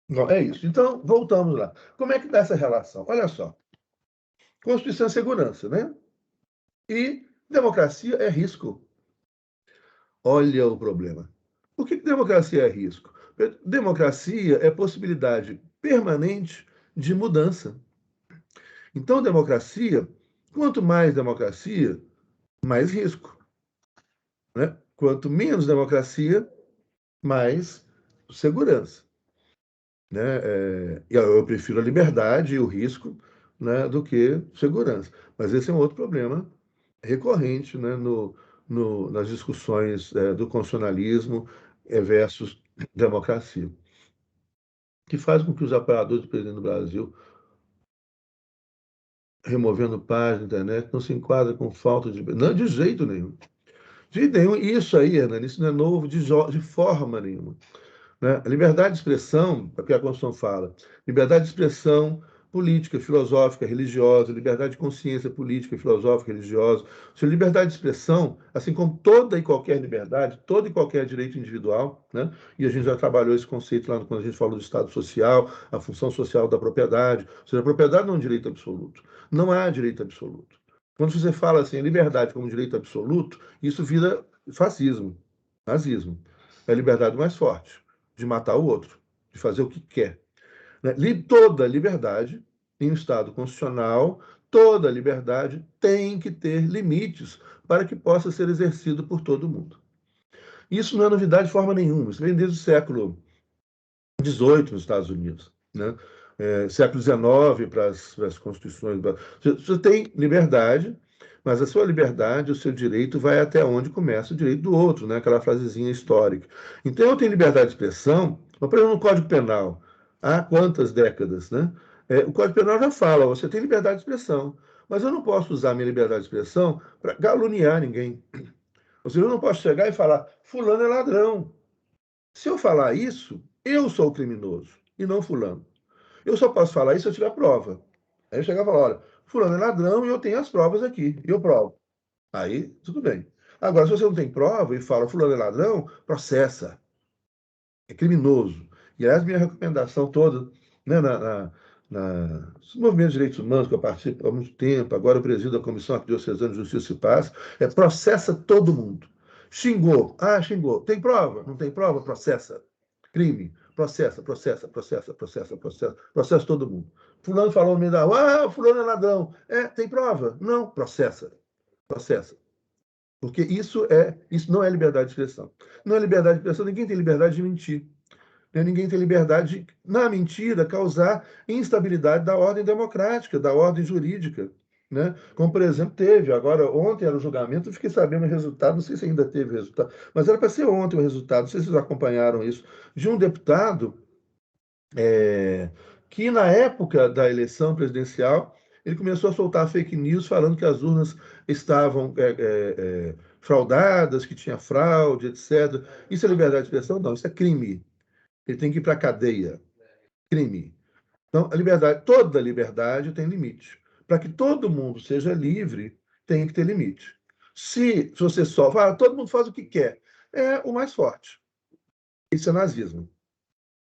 bom, é isso. Então, voltamos lá. Como é que dá essa relação? Olha só, Constituição é segurança, né? E democracia é risco. Olha o problema. Por que democracia é risco? Democracia é possibilidade permanente de mudança. Então, quanto mais democracia, mais risco. Né? Quanto menos democracia, mais segurança. Né? Eu prefiro a liberdade e o risco, né, do que segurança. Mas esse é um outro problema recorrente, né, nas discussões do constitucionalismo versus democracia, que faz com que os apoiadores do presidente do Brasil, removendo páginas da internet, não se enquadrem com falta de... Não, de jeito nenhum. De nenhum, isso aí, Hernani, isso não é novo de forma nenhuma. Né? A liberdade de expressão, é o que a Constituição fala, liberdade de expressão política, filosófica, religiosa, liberdade de consciência política, filosófica, religiosa. Se liberdade de expressão, assim como toda e qualquer liberdade, todo e qualquer direito individual, né? E a gente já trabalhou esse conceito lá quando a gente falou do Estado social, a função social da propriedade. Ou seja, a propriedade não é um direito absoluto. Não há direito absoluto. Quando você fala assim, liberdade como direito absoluto, isso vira fascismo, nazismo. É a liberdade mais forte de matar o outro, de fazer o que quer. Né? Toda liberdade, em um Estado constitucional, toda liberdade tem que ter limites para que possa ser exercido por todo mundo. Isso não é novidade de forma nenhuma, isso vem desde o século XVIII nos Estados Unidos. Né? Século XIX para as constituições. Você tem liberdade, mas a sua liberdade, o seu direito vai até onde começa o direito do outro, né? Aquela frasezinha histórica. Então eu tenho liberdade de expressão, mas, por exemplo, no Código Penal, há quantas décadas, né? O Código Penal já fala, você tem liberdade de expressão, mas eu não posso usar minha liberdade de expressão para caluniar ninguém. Ou seja, eu não posso chegar e falar, fulano é ladrão. Se eu falar isso, eu sou o criminoso e não fulano. Eu só posso falar isso se eu tiver prova. Aí eu chegar e falar, olha, fulano é ladrão e eu tenho as provas aqui, e eu provo. Aí, tudo bem. Agora, se você não tem prova e fala, fulano é ladrão, processa. É criminoso. E, aliás, minha recomendação toda, né, nos movimentos de direitos humanos que eu participo há muito tempo, agora eu presido a Comissão Arquidiocesana de Justiça e Paz, processa todo mundo. Xingou. Ah, xingou. Tem prova? Não tem prova? Processa. Crime. Processa, processa, processa, processa, processa. Processa todo mundo. Fulano falou no meio da rua, ah, fulano é ladrão. Tem prova? Não, processa. Processa. Porque isso não é liberdade de expressão. Não é liberdade de expressão, ninguém tem liberdade de mentir. Né? Ninguém tem liberdade de, na mentira, causar instabilidade da ordem democrática, da ordem jurídica. Né? Como, por exemplo, teve, agora, ontem era o julgamento, eu fiquei sabendo o resultado, não sei se ainda teve resultado, mas era para ser ontem o resultado, não sei se vocês acompanharam isso, de um deputado que, na época da eleição presidencial, ele começou a soltar fake news falando que as urnas estavam fraudadas, que tinha fraude, etc. Isso é liberdade de expressão? Não, isso é crime. Ele tem que ir para a cadeia. Crime. Então, a liberdade, toda liberdade tem limite. Para que todo mundo seja livre, tem que ter limite. Se você só fala, todo mundo faz o que quer, é o mais forte. Isso é nazismo.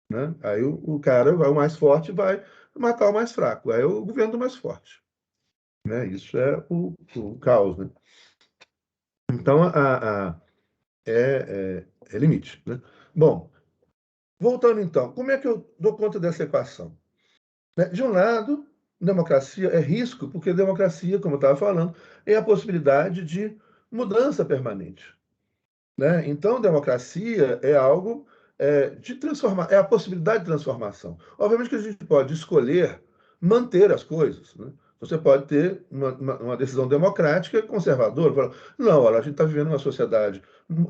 Né? Aí o cara, o mais forte, vai matar o mais fraco. Aí é o governo do mais forte. Né? Isso é o caos. Né? Então, é limite. Né? Bom, voltando então, como é que eu dou conta dessa equação? Né? De um lado, democracia é risco, porque democracia, como eu estava falando, é a possibilidade de mudança permanente. Né? Então, democracia é algo de transformar, é a possibilidade de transformação. Obviamente que a gente pode escolher manter as coisas. Né? Você pode ter uma decisão democrática conservadora. Falar, não, olha, a gente está vivendo uma sociedade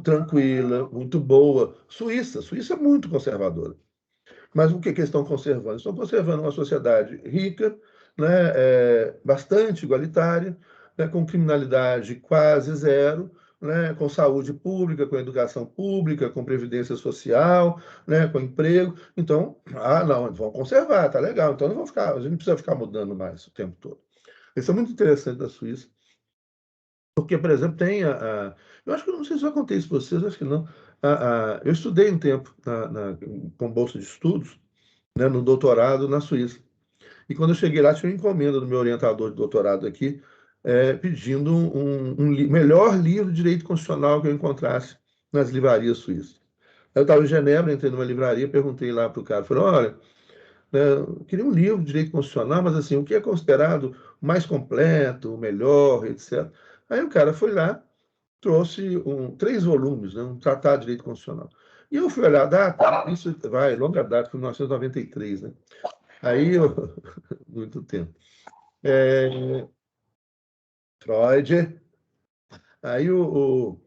tranquila, muito boa. Suíça é muito conservadora. Mas o que, que eles estão conservando? Estão conservando uma sociedade rica, né, bastante igualitária, né, com criminalidade quase zero, né, com saúde pública, com educação pública, com previdência social, né, com emprego. Então, não, vão conservar, tá legal. Então, não vão ficar, a gente não precisa ficar mudando mais o tempo todo. Isso é muito interessante da Suíça, porque, por exemplo, tem eu acho que não sei se eu contei isso para vocês, acho que não. Eu estudei um tempo com bolsa de estudos, né, no doutorado na Suíça. E quando eu cheguei lá, tinha uma encomenda do meu orientador de doutorado aqui, pedindo melhor livro de direito constitucional que eu encontrasse nas livrarias suíças. Eu estava em Genebra, entrei numa livraria, perguntei lá para o cara, falei, olha, eu queria um livro de direito constitucional, mas assim, o que é considerado mais completo, o melhor, etc. Aí o cara foi lá, trouxe 3 volumes, né, um tratado de direito constitucional. E eu fui olhar a data, isso vai, longa data, foi em 1993, né? Aí, muito tempo. Freud. Aí o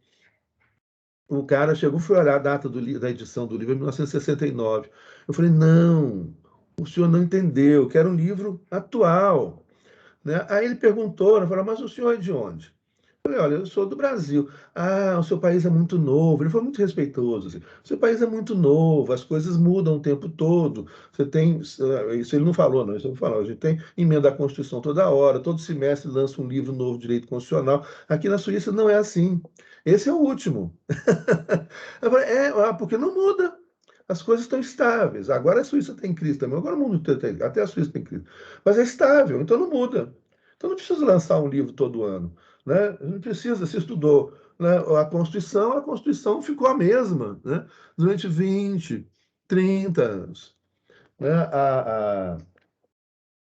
cara chegou, foi olhar a data da edição do livro, em 1969. Eu falei, não, o senhor não entendeu, que era um livro atual. Né? Aí ele perguntou, né, falou, mas o senhor é de onde? falei, olha, eu sou do Brasil. Ah, o seu país é muito novo. Ele foi muito respeitoso. Assim. O seu país é muito novo, as coisas mudam o tempo todo. Você tem. Isso ele não falou, não. Isso eu vou falar. A gente tem emenda da Constituição toda hora, todo semestre lança um livro novo de direito constitucional. Aqui na Suíça não é assim. Esse é o último. Eu falei, porque não muda. As coisas estão estáveis. Agora a Suíça tem crise também. Agora o mundo inteiro tem, até a Suíça tem crise. Mas é estável, então não muda. Então não precisa lançar um livro todo ano, né? Não precisa, se estudou, né, a Constituição ficou a mesma, né? Durante 20, 30 anos. Né?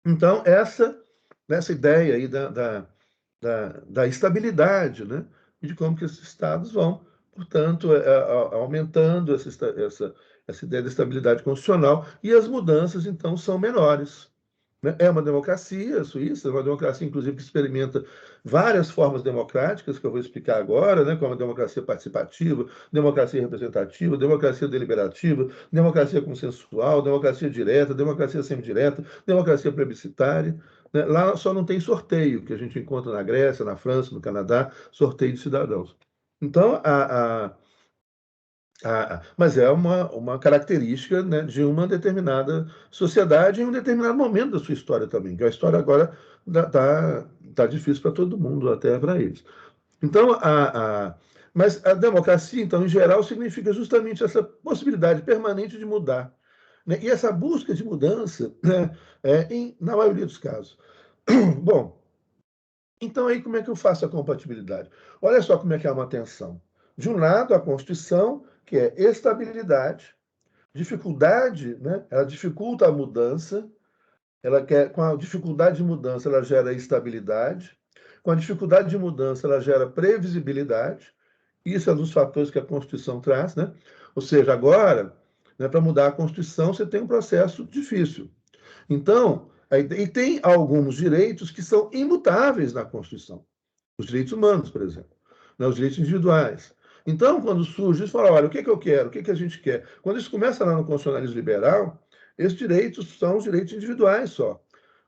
Então, essa ideia aí da estabilidade, né? E de como que esses estados vão, portanto, aumentando essa ideia de estabilidade constitucional, e as mudanças, então, são menores. Né? É uma democracia, a Suíça é uma democracia, inclusive, que experimenta várias formas democráticas, que eu vou explicar agora, né? Como a democracia participativa, democracia representativa, democracia deliberativa, democracia consensual, democracia direta, democracia semidireta, democracia plebiscitária. Né? Lá só não tem sorteio, que a gente encontra na Grécia, na França, no Canadá, sorteio de cidadãos. Então, mas é uma característica, né, de uma determinada sociedade em um determinado momento da sua história também, que a história agora tá difícil para todo mundo, até para eles. Então, mas a democracia, então, em geral, significa justamente essa possibilidade permanente de mudar. Né? E essa busca de mudança, né, na maioria dos casos. Bom, então aí como é que eu faço a compatibilidade? Olha só como é que é uma tensão. De um lado, a Constituição, que é estabilidade, dificuldade, né? Ela dificulta a mudança, com a dificuldade de mudança, ela gera estabilidade, com a dificuldade de mudança, ela gera previsibilidade. Isso é um dos fatores que a Constituição traz, né? Ou seja, agora, né, para mudar a Constituição, você tem um processo difícil. Então, e tem alguns direitos que são imutáveis na Constituição. Os direitos humanos, por exemplo, né, os direitos individuais. Então, quando surge isso, fala, olha, o que eu quero, o que a gente quer? Quando isso começa lá no constitucionalismo liberal, esses direitos são os direitos individuais só,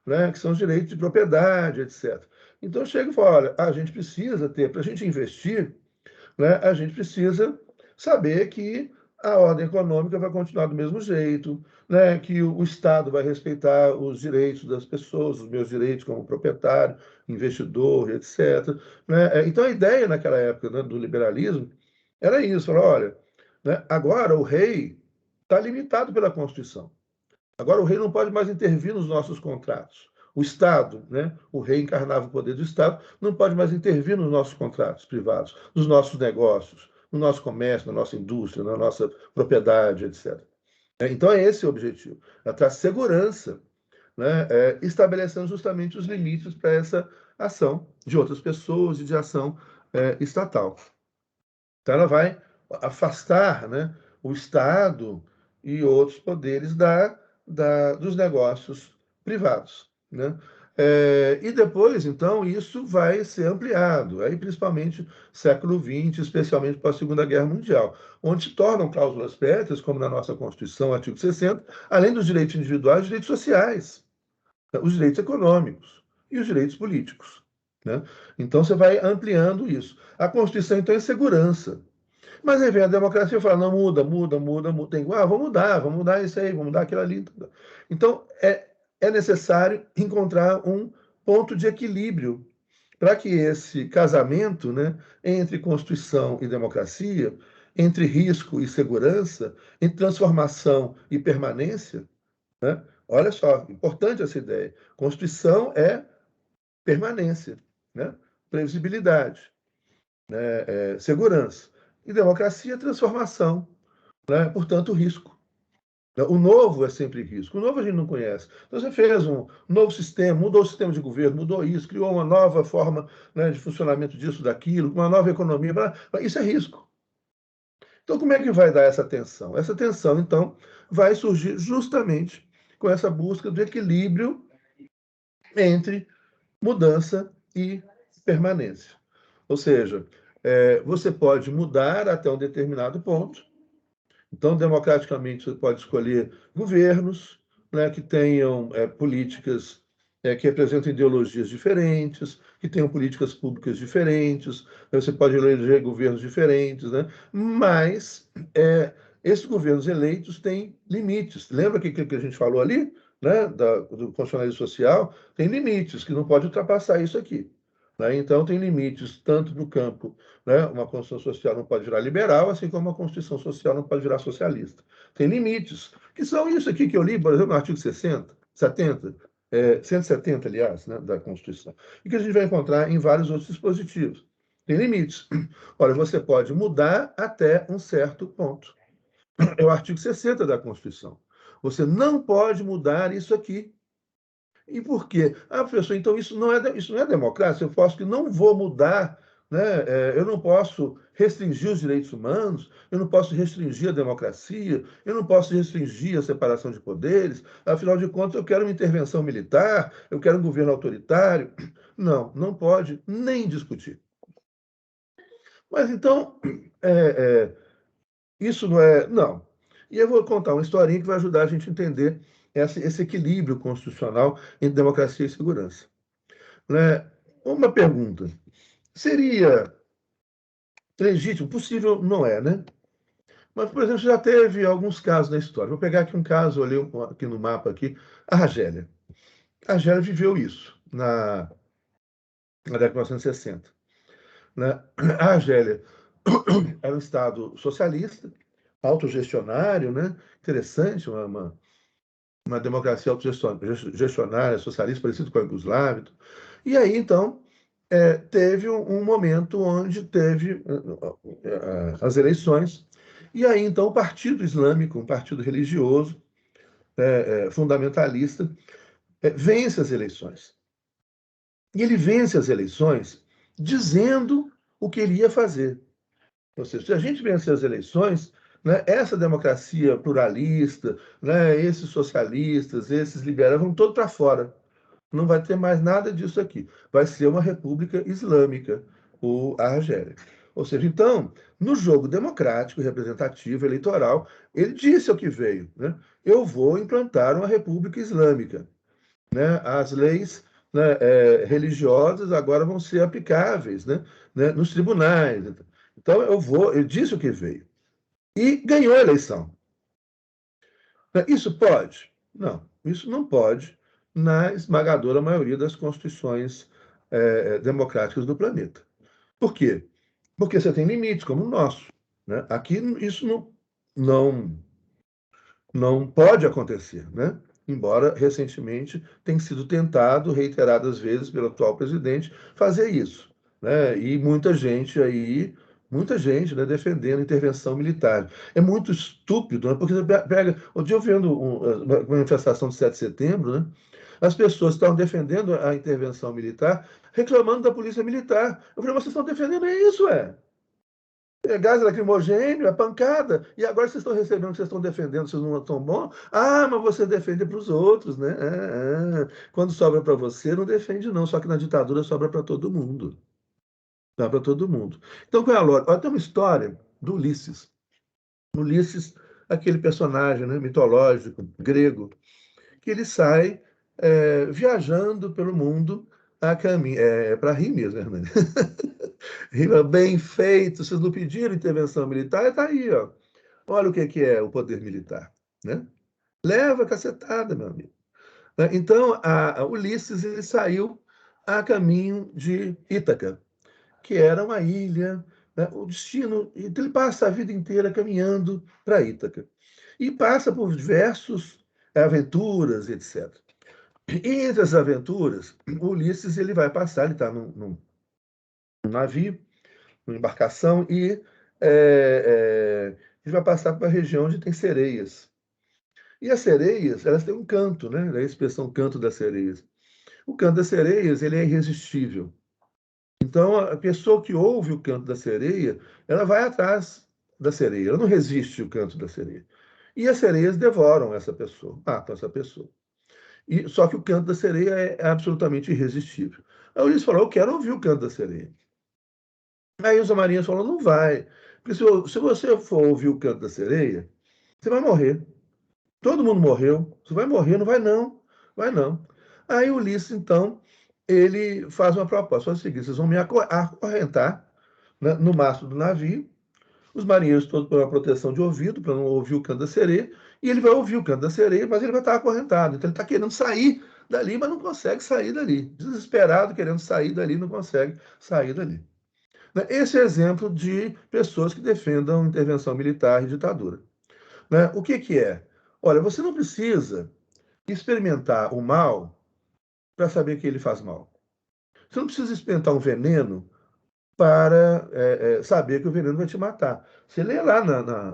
né, que são os direitos de propriedade, etc. Então, chega e fala, olha, a gente precisa ter, para a gente investir, né, a gente precisa saber que a ordem econômica vai continuar do mesmo jeito, né, que o Estado vai respeitar os direitos das pessoas, os meus direitos como proprietário, investidor, etc. Né? Então, a ideia naquela época, né, do liberalismo era isso, falar, olha, né, agora o rei está limitado pela Constituição. Agora o rei não pode mais intervir nos nossos contratos. O Estado, né, o rei encarnava o poder do Estado, não pode mais intervir nos nossos contratos privados, nos nossos negócios, no nosso comércio, na nossa indústria, na nossa propriedade, etc. Então é esse o objetivo, é trazer segurança, né, estabelecendo justamente os limites para essa ação de outras pessoas e de ação estatal. Então ela vai afastar, né, o Estado e outros poderes dos negócios privados. Né? E depois, então, isso vai ser ampliado, aí principalmente século XX, especialmente para a Segunda Guerra Mundial, onde se tornam cláusulas pétreas, como na nossa Constituição, artigo 60, além dos direitos individuais, os direitos sociais, os direitos econômicos e os direitos políticos. Né? Então, você vai ampliando isso. A Constituição, então, é segurança. Mas aí vem a democracia e fala, não, muda. Tem, vamos mudar isso aí, vamos mudar aquilo ali. Então, é necessário encontrar um ponto de equilíbrio para que esse casamento, né, entre Constituição e democracia, entre risco e segurança, entre transformação e permanência, né, olha só, importante essa ideia. Constituição é permanência, né, previsibilidade, né, segurança. E democracia é transformação, né? Portanto, risco. O novo é sempre risco. O novo a gente não conhece. Então, você fez um novo sistema, mudou o sistema de governo, mudou isso, criou uma nova forma, né, de funcionamento disso, daquilo, uma nova economia. Isso é risco. Então, como é que vai dar essa tensão? Essa tensão, então, vai surgir justamente com essa busca do equilíbrio entre mudança e permanência. Ou seja, você pode mudar até um determinado ponto. Então, democraticamente, você pode escolher governos, né, que tenham políticas que representam ideologias diferentes, que tenham políticas públicas diferentes, você pode eleger governos diferentes, né? Mas esses governos eleitos têm limites. Lembra que a gente falou ali, né, do constitucionalismo social? Tem limites, que não pode ultrapassar isso aqui. Né? Então, tem limites tanto no campo, né? Uma Constituição social não pode virar liberal, assim como uma Constituição social não pode virar socialista. Tem limites, que são isso aqui que eu li, por exemplo, no artigo 60, 70, 170, aliás, né, da Constituição, e que a gente vai encontrar em vários outros dispositivos. Tem limites. Olha, você pode mudar até um certo ponto. É o artigo 60 da Constituição. Você não pode mudar isso aqui. E por quê? Ah, professor, então isso não é democrácia? Eu posso que não vou mudar, né? Eu não posso restringir os direitos humanos, eu não posso restringir a democracia, eu não posso restringir a separação de poderes, afinal de contas, eu quero uma intervenção militar, eu quero um governo autoritário. Não, não pode nem discutir. Mas então, é, é, isso não é. Não. E eu vou contar uma historinha que vai ajudar a gente a entender esse equilíbrio constitucional entre democracia e segurança. Né? Uma pergunta: seria legítimo? Possível não é, né? Mas, por exemplo, já teve alguns casos na história. Vou pegar aqui um caso, olhei aqui no mapa aqui, a Argélia. A Argélia viveu isso na década de 1960. Né? A Argélia era um Estado socialista, autogestionário, né? Interessante, uma democracia autogestionária, socialista, parecido com a Iugoslávia. E aí, então, teve um momento onde teve as eleições, e aí, então, o Partido Islâmico, um partido religioso, fundamentalista, vence as eleições. E ele vence as eleições dizendo o que ele ia fazer. Ou seja, se a gente vencer as eleições, né, essa democracia pluralista, né, esses socialistas, esses liberais, vão todos para fora. Não vai ter mais nada disso aqui. Vai ser uma república islâmica, a Argélia. Ou seja, então, no jogo democrático, representativo, eleitoral, ele disse ao que veio, né? Eu vou implantar uma república islâmica. Né? As leis, né, religiosas agora vão ser aplicáveis, né, nos tribunais. Então, ele disse o que veio. E ganhou a eleição. Isso pode? Não, isso não pode na esmagadora maioria das constituições democráticas do planeta. Por quê? Porque você tem limites, como o nosso. Né? Aqui isso não, não pode acontecer, né? Embora recentemente tenha sido tentado reiteradas vezes pelo atual presidente fazer isso. Né? E muita gente, né, defendendo intervenção militar. É muito estúpido, né? Porque você pega. Um dia eu vendo uma manifestação de 7 de setembro, né? As pessoas estavam defendendo a intervenção militar, reclamando da polícia militar. Eu falei, mas vocês estão defendendo isso, gás lacrimogêneo, é pancada. E agora vocês estão recebendo o que vocês estão defendendo, vocês não estão bons? Ah, mas você defende para os outros, né? Quando sobra para você, não defende, não. Só que na ditadura sobra para todo mundo. Dá para todo mundo. Então, qual é a lógica? Olha, tem uma história do Ulisses. Ulisses, aquele personagem, né, mitológico, grego, que ele sai viajando pelo mundo a caminho. Para rir mesmo, Hernani. Rima bem feito, vocês não pediram intervenção militar, está aí, ó. Olha o que é o poder militar, né? Leva a cacetada, meu amigo. Então, a Ulisses ele saiu a caminho de Ítaca, que era uma ilha, né? O destino, então ele passa a vida inteira caminhando para Ítaca e passa por diversas aventuras, etc. E entre as aventuras, o Ulisses ele vai passar, ele está num navio, numa embarcação, e a gente vai passar para a região onde tem sereias. E as sereias, elas têm um canto, né? Da expressão canto das sereias. O canto das sereias, ele é irresistível. Então, a pessoa que ouve o canto da sereia, ela vai atrás da sereia, ela não resiste ao canto da sereia. E as sereias devoram essa pessoa, matam essa pessoa. Só que o canto da sereia é absolutamente irresistível. Aí o Ulisses falou, eu quero ouvir o canto da sereia. Aí os marinheiros falaram, não vai. Porque se você for ouvir o canto da sereia, você vai morrer. Todo mundo morreu. Você vai morrer, não vai não. Vai não. Aí Ulisses, então, ele faz uma proposta, faz o seguinte, vocês vão me acorrentar, né, no mastro do navio, os marinheiros todos por uma proteção de ouvido, para não ouvir o canto da sereia, e ele vai ouvir o canto da sereia, mas ele vai estar acorrentado. Então ele está querendo sair dali, mas não consegue sair dali. Desesperado, querendo sair dali, não consegue sair dali. Né? Esse é exemplo de pessoas que defendam intervenção militar e ditadura. Né? O que que é? Olha, você não precisa experimentar o mal para saber que ele faz mal. Você não precisa experimentar um veneno para saber que o veneno vai te matar. Você lê lá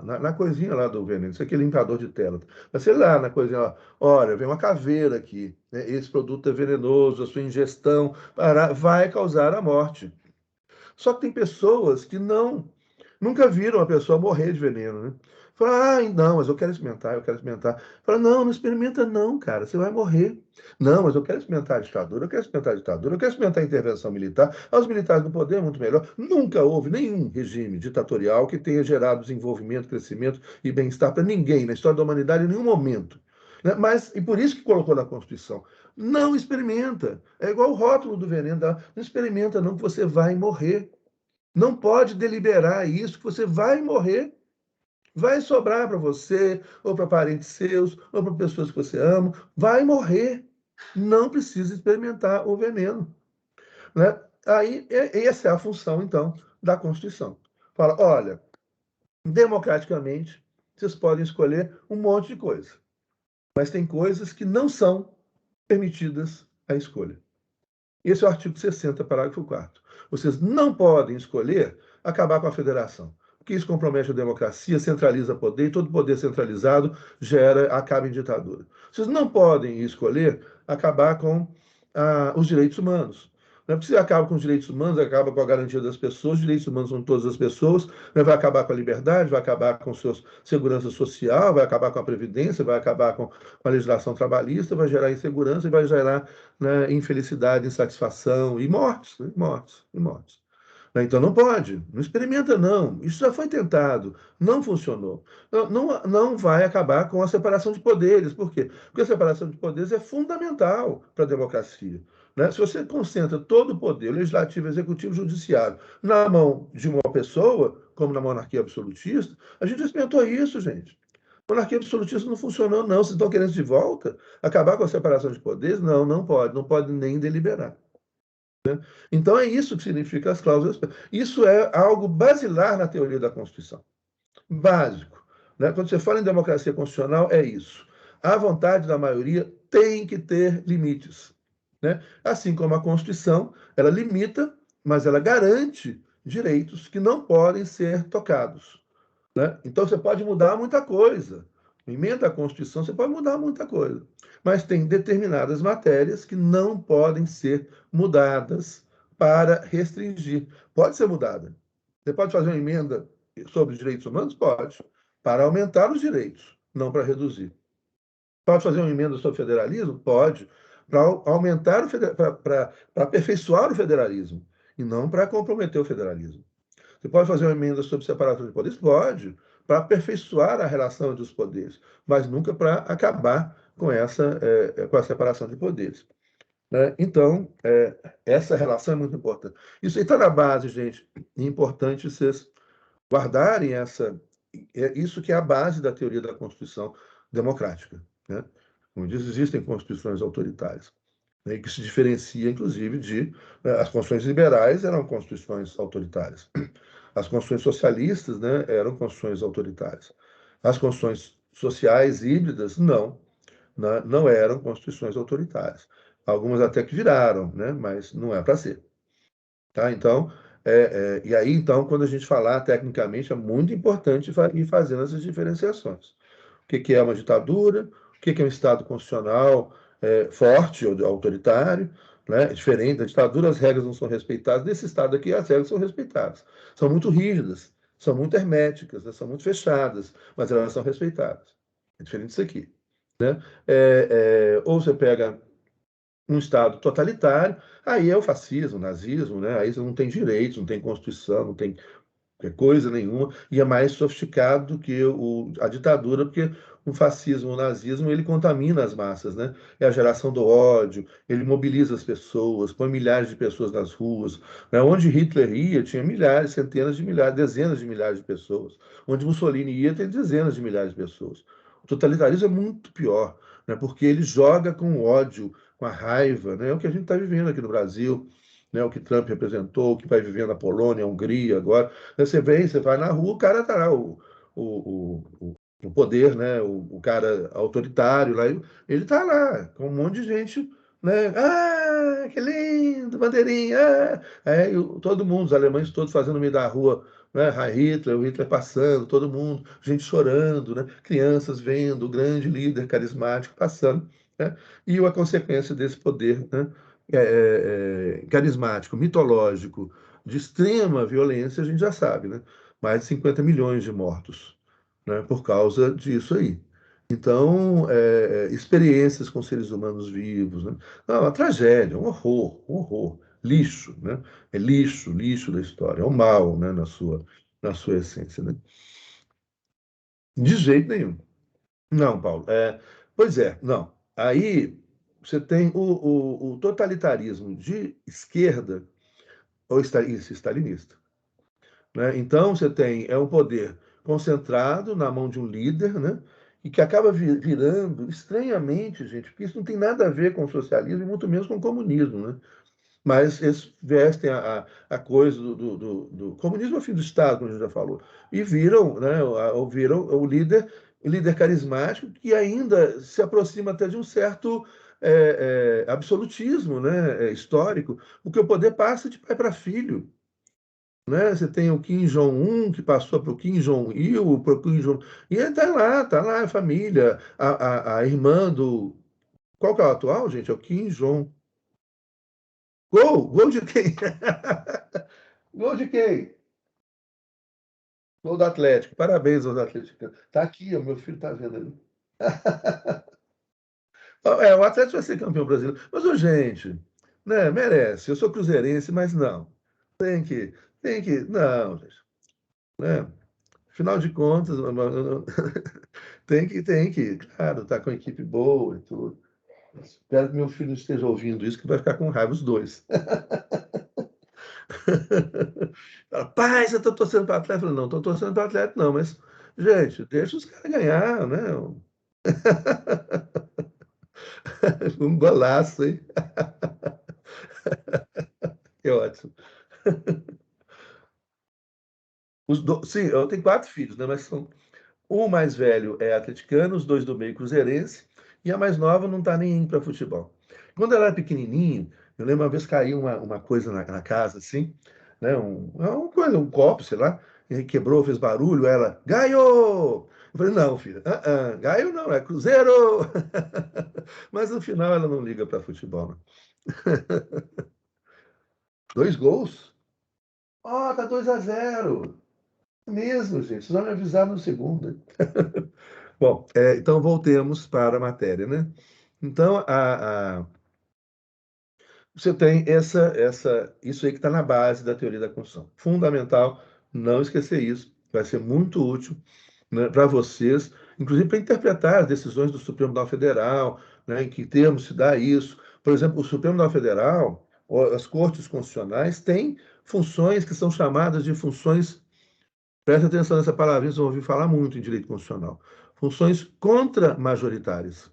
na coisinha lá do veneno, isso aqui é limpador de tela. Você lê lá na coisinha lá, olha, vem uma caveira aqui, né? Esse produto é venenoso, a sua ingestão vai causar a morte. Só que tem pessoas que nunca viram a pessoa morrer de veneno, né? Fala, ah, não, mas eu quero experimentar, eu quero experimentar. Fala, não, não experimenta não, cara, você vai morrer. Não, mas eu quero experimentar a ditadura, eu quero experimentar a ditadura, eu quero experimentar a intervenção militar. Os militares no poder é muito melhor. Nunca houve nenhum regime ditatorial que tenha gerado desenvolvimento, crescimento e bem-estar para ninguém na história da humanidade em nenhum momento. Né? Mas, e por isso que colocou na Constituição. Não experimenta. É igual o rótulo do veneno. Não experimenta, não, que você vai morrer. Não pode deliberar isso, que você vai morrer. Vai sobrar para você, ou para parentes seus, ou para pessoas que você ama. Vai morrer. Não precisa experimentar o veneno. Né? Aí, essa é a função, então, da Constituição. Fala, olha, democraticamente, vocês podem escolher um monte de coisa, mas tem coisas que não são permitidas à escolha. Esse é o artigo 60, parágrafo 4º. Vocês não podem escolher acabar com a federação, porque isso compromete a democracia, centraliza poder, e todo poder centralizado acaba em ditadura. Vocês não podem escolher acabar com os direitos humanos. Não é porque você acaba com os direitos humanos, acaba com a garantia das pessoas, os direitos humanos são todas as pessoas, né? Vai acabar com a liberdade, vai acabar com a sua segurança social, vai acabar com a previdência, vai acabar com a legislação trabalhista, vai gerar insegurança e vai gerar, né, infelicidade, insatisfação e mortes, né? Mortes e mortes. Né? Então não pode, não experimenta não. Isso já foi tentado, não funcionou. Não vai acabar com a separação de poderes. Por quê? Porque a separação de poderes é fundamental para a democracia. Né? Se você concentra todo o poder, legislativo, executivo, judiciário, na mão de uma pessoa, como na monarquia absolutista, a gente experimentou isso, gente. Monarquia absolutista não funcionou, não. Vocês estão querendo de volta? Acabar com a separação de poderes? Não, não pode. Não pode nem deliberar. Então é isso que significa as cláusulas. Isso é algo basilar na teoria da Constituição. Básico. Né? Quando você fala em democracia constitucional, é isso. A vontade da maioria tem que ter limites. Né? Assim como a Constituição, ela limita, mas ela garante direitos que não podem ser tocados. Né? Então você pode mudar muita coisa. Emenda a Constituição, você pode mudar muita coisa. Mas tem determinadas matérias que não podem ser mudadas para restringir. Pode ser mudada. Você pode fazer uma emenda sobre direitos humanos? Pode. Para aumentar os direitos, não para reduzir. Pode fazer uma emenda sobre federalismo? Pode. Para aumentar para aperfeiçoar o federalismo e não para comprometer o federalismo. Você pode fazer uma emenda sobre separação de poderes? Pode, para aperfeiçoar a relação entre os poderes, mas nunca para acabar com a separação de poderes. Né? Então, essa relação é muito importante. Isso aí está na base, gente. É importante vocês guardarem isso que é a base da teoria da Constituição democrática. Né? Como diz, existem constituições autoritárias, né, que se diferencia, inclusive, as constituições liberais eram constituições autoritárias. As constituições socialistas, né, eram constituições autoritárias. As constituições sociais híbridas, não, né, não eram constituições autoritárias. Algumas até que viraram, né, mas não é para ser. Tá? Então, e aí, então, quando a gente falar tecnicamente, é muito importante ir fazendo essas diferenciações. O que é uma ditadura? O que é um Estado constitucional forte ou autoritário? Né? É diferente da ditadura, as regras não são respeitadas. Nesse Estado aqui, as regras são respeitadas. São muito rígidas, são muito herméticas, né? São muito fechadas, mas elas são respeitadas. É diferente disso aqui. Né? Ou você pega um Estado totalitário, aí é o fascismo, o nazismo, né? Aí você não tem direitos, não tem Constituição, não tem que é coisa nenhuma, e é mais sofisticado do que a ditadura, porque o fascismo, o nazismo, ele contamina as massas, né? É a geração do ódio, ele mobiliza as pessoas, põe milhares de pessoas nas ruas, né? Onde Hitler ia, tinha milhares, centenas de milhares, dezenas de milhares de pessoas. Onde Mussolini ia, tem dezenas de milhares de pessoas. O totalitarismo é muito pior, né? Porque ele joga com o ódio, com a raiva, né? É o que a gente está vivendo aqui no Brasil, né? O que Trump representou, o que vai viver na Polônia, Hungria agora. Você vem, você vai na rua, o cara está lá, o poder, né? O cara autoritário lá, ele está lá, com um monte de gente, né? Ah, que lindo, bandeirinha! Todo mundo, os alemães todos fazendo no meio da rua, né? Heil Hitler, o Hitler passando, todo mundo, gente chorando, né? Crianças vendo o grande líder carismático passando, né? E a consequência desse poder, né? Carismático, mitológico, de extrema violência, a gente já sabe, né? Mais de 50 milhões de mortos, né? Por causa disso aí. Então, experiências com seres humanos vivos, né? Não, uma tragédia, um horror, lixo, né? É lixo, lixo da história, é o mal, né? Na sua essência, né? De jeito nenhum. Não, Paulo. Pois é, não. Aí você tem o totalitarismo de esquerda ou isso, stalinista, né? Então você tem um poder concentrado na mão de um líder, né? E que acaba virando estranhamente, gente, porque isso não tem nada a ver com o socialismo e muito menos com o comunismo, né? Mas eles vestem a coisa do comunismo é o fim do Estado, como a gente já falou, e viram, né, viram o líder carismático que ainda se aproxima até de um certo absolutismo, né, histórico, porque o poder passa de pai para filho. Né? Você tem o Kim Jong-un, que passou para o Kim Jong-il, para o Kim Jong... E ele está lá, a família, a irmã do... Qual que é o atual, gente? É o Kim Jong... Gol! Gol de quem? Gol de quem? Gol do Atlético. Parabéns aos atleticanos. Tá aqui, o meu filho tá vendo ali. O Atlético vai ser campeão brasileiro. Mas, ô, gente, né, merece. Eu sou cruzeirense, mas não. Tem que, não, gente. Né? Afinal de contas, tem que, claro, tá com a equipe boa e tudo. Espero que meu filho não esteja ouvindo isso, que vai ficar com raiva os dois. Fala, pai, você está torcendo para o Atlético? Eu falo, não, estou torcendo para o Atlético, não, mas, gente, deixa os caras ganhar, né? Um golaço, hein? Que ótimo. Sim, eu tenho 4 filhos, né? Mas o mais velho é atleticano, os 2 do meio cruzeirense, e a mais nova não está nem indo para futebol. Quando ela era pequenininho, eu lembro uma vez caiu uma coisa na casa, assim, né? Um copo, sei lá, e aí quebrou, fez barulho, ela, Gaio! Eu falei, não, filha, Gaio não, é Cruzeiro! Mas no final ela não liga para futebol, né? 2 gols? Ó, tá 2-0. Mesmo, gente. Vocês vão me avisar no segundo. Bom, então voltemos para a matéria, né? Então, você tem isso aí que está na base da teoria da construção. Fundamental não esquecer isso. Vai ser muito útil, né, para vocês, inclusive para interpretar as decisões do Supremo Tribunal Federal, né, em que termos se dá isso. Por exemplo, o Supremo Tribunal Federal, ou as cortes constitucionais, têm funções que são chamadas de funções. Preste atenção nessa palavra, vocês vão ouvir falar muito em direito constitucional. Funções contramajoritárias.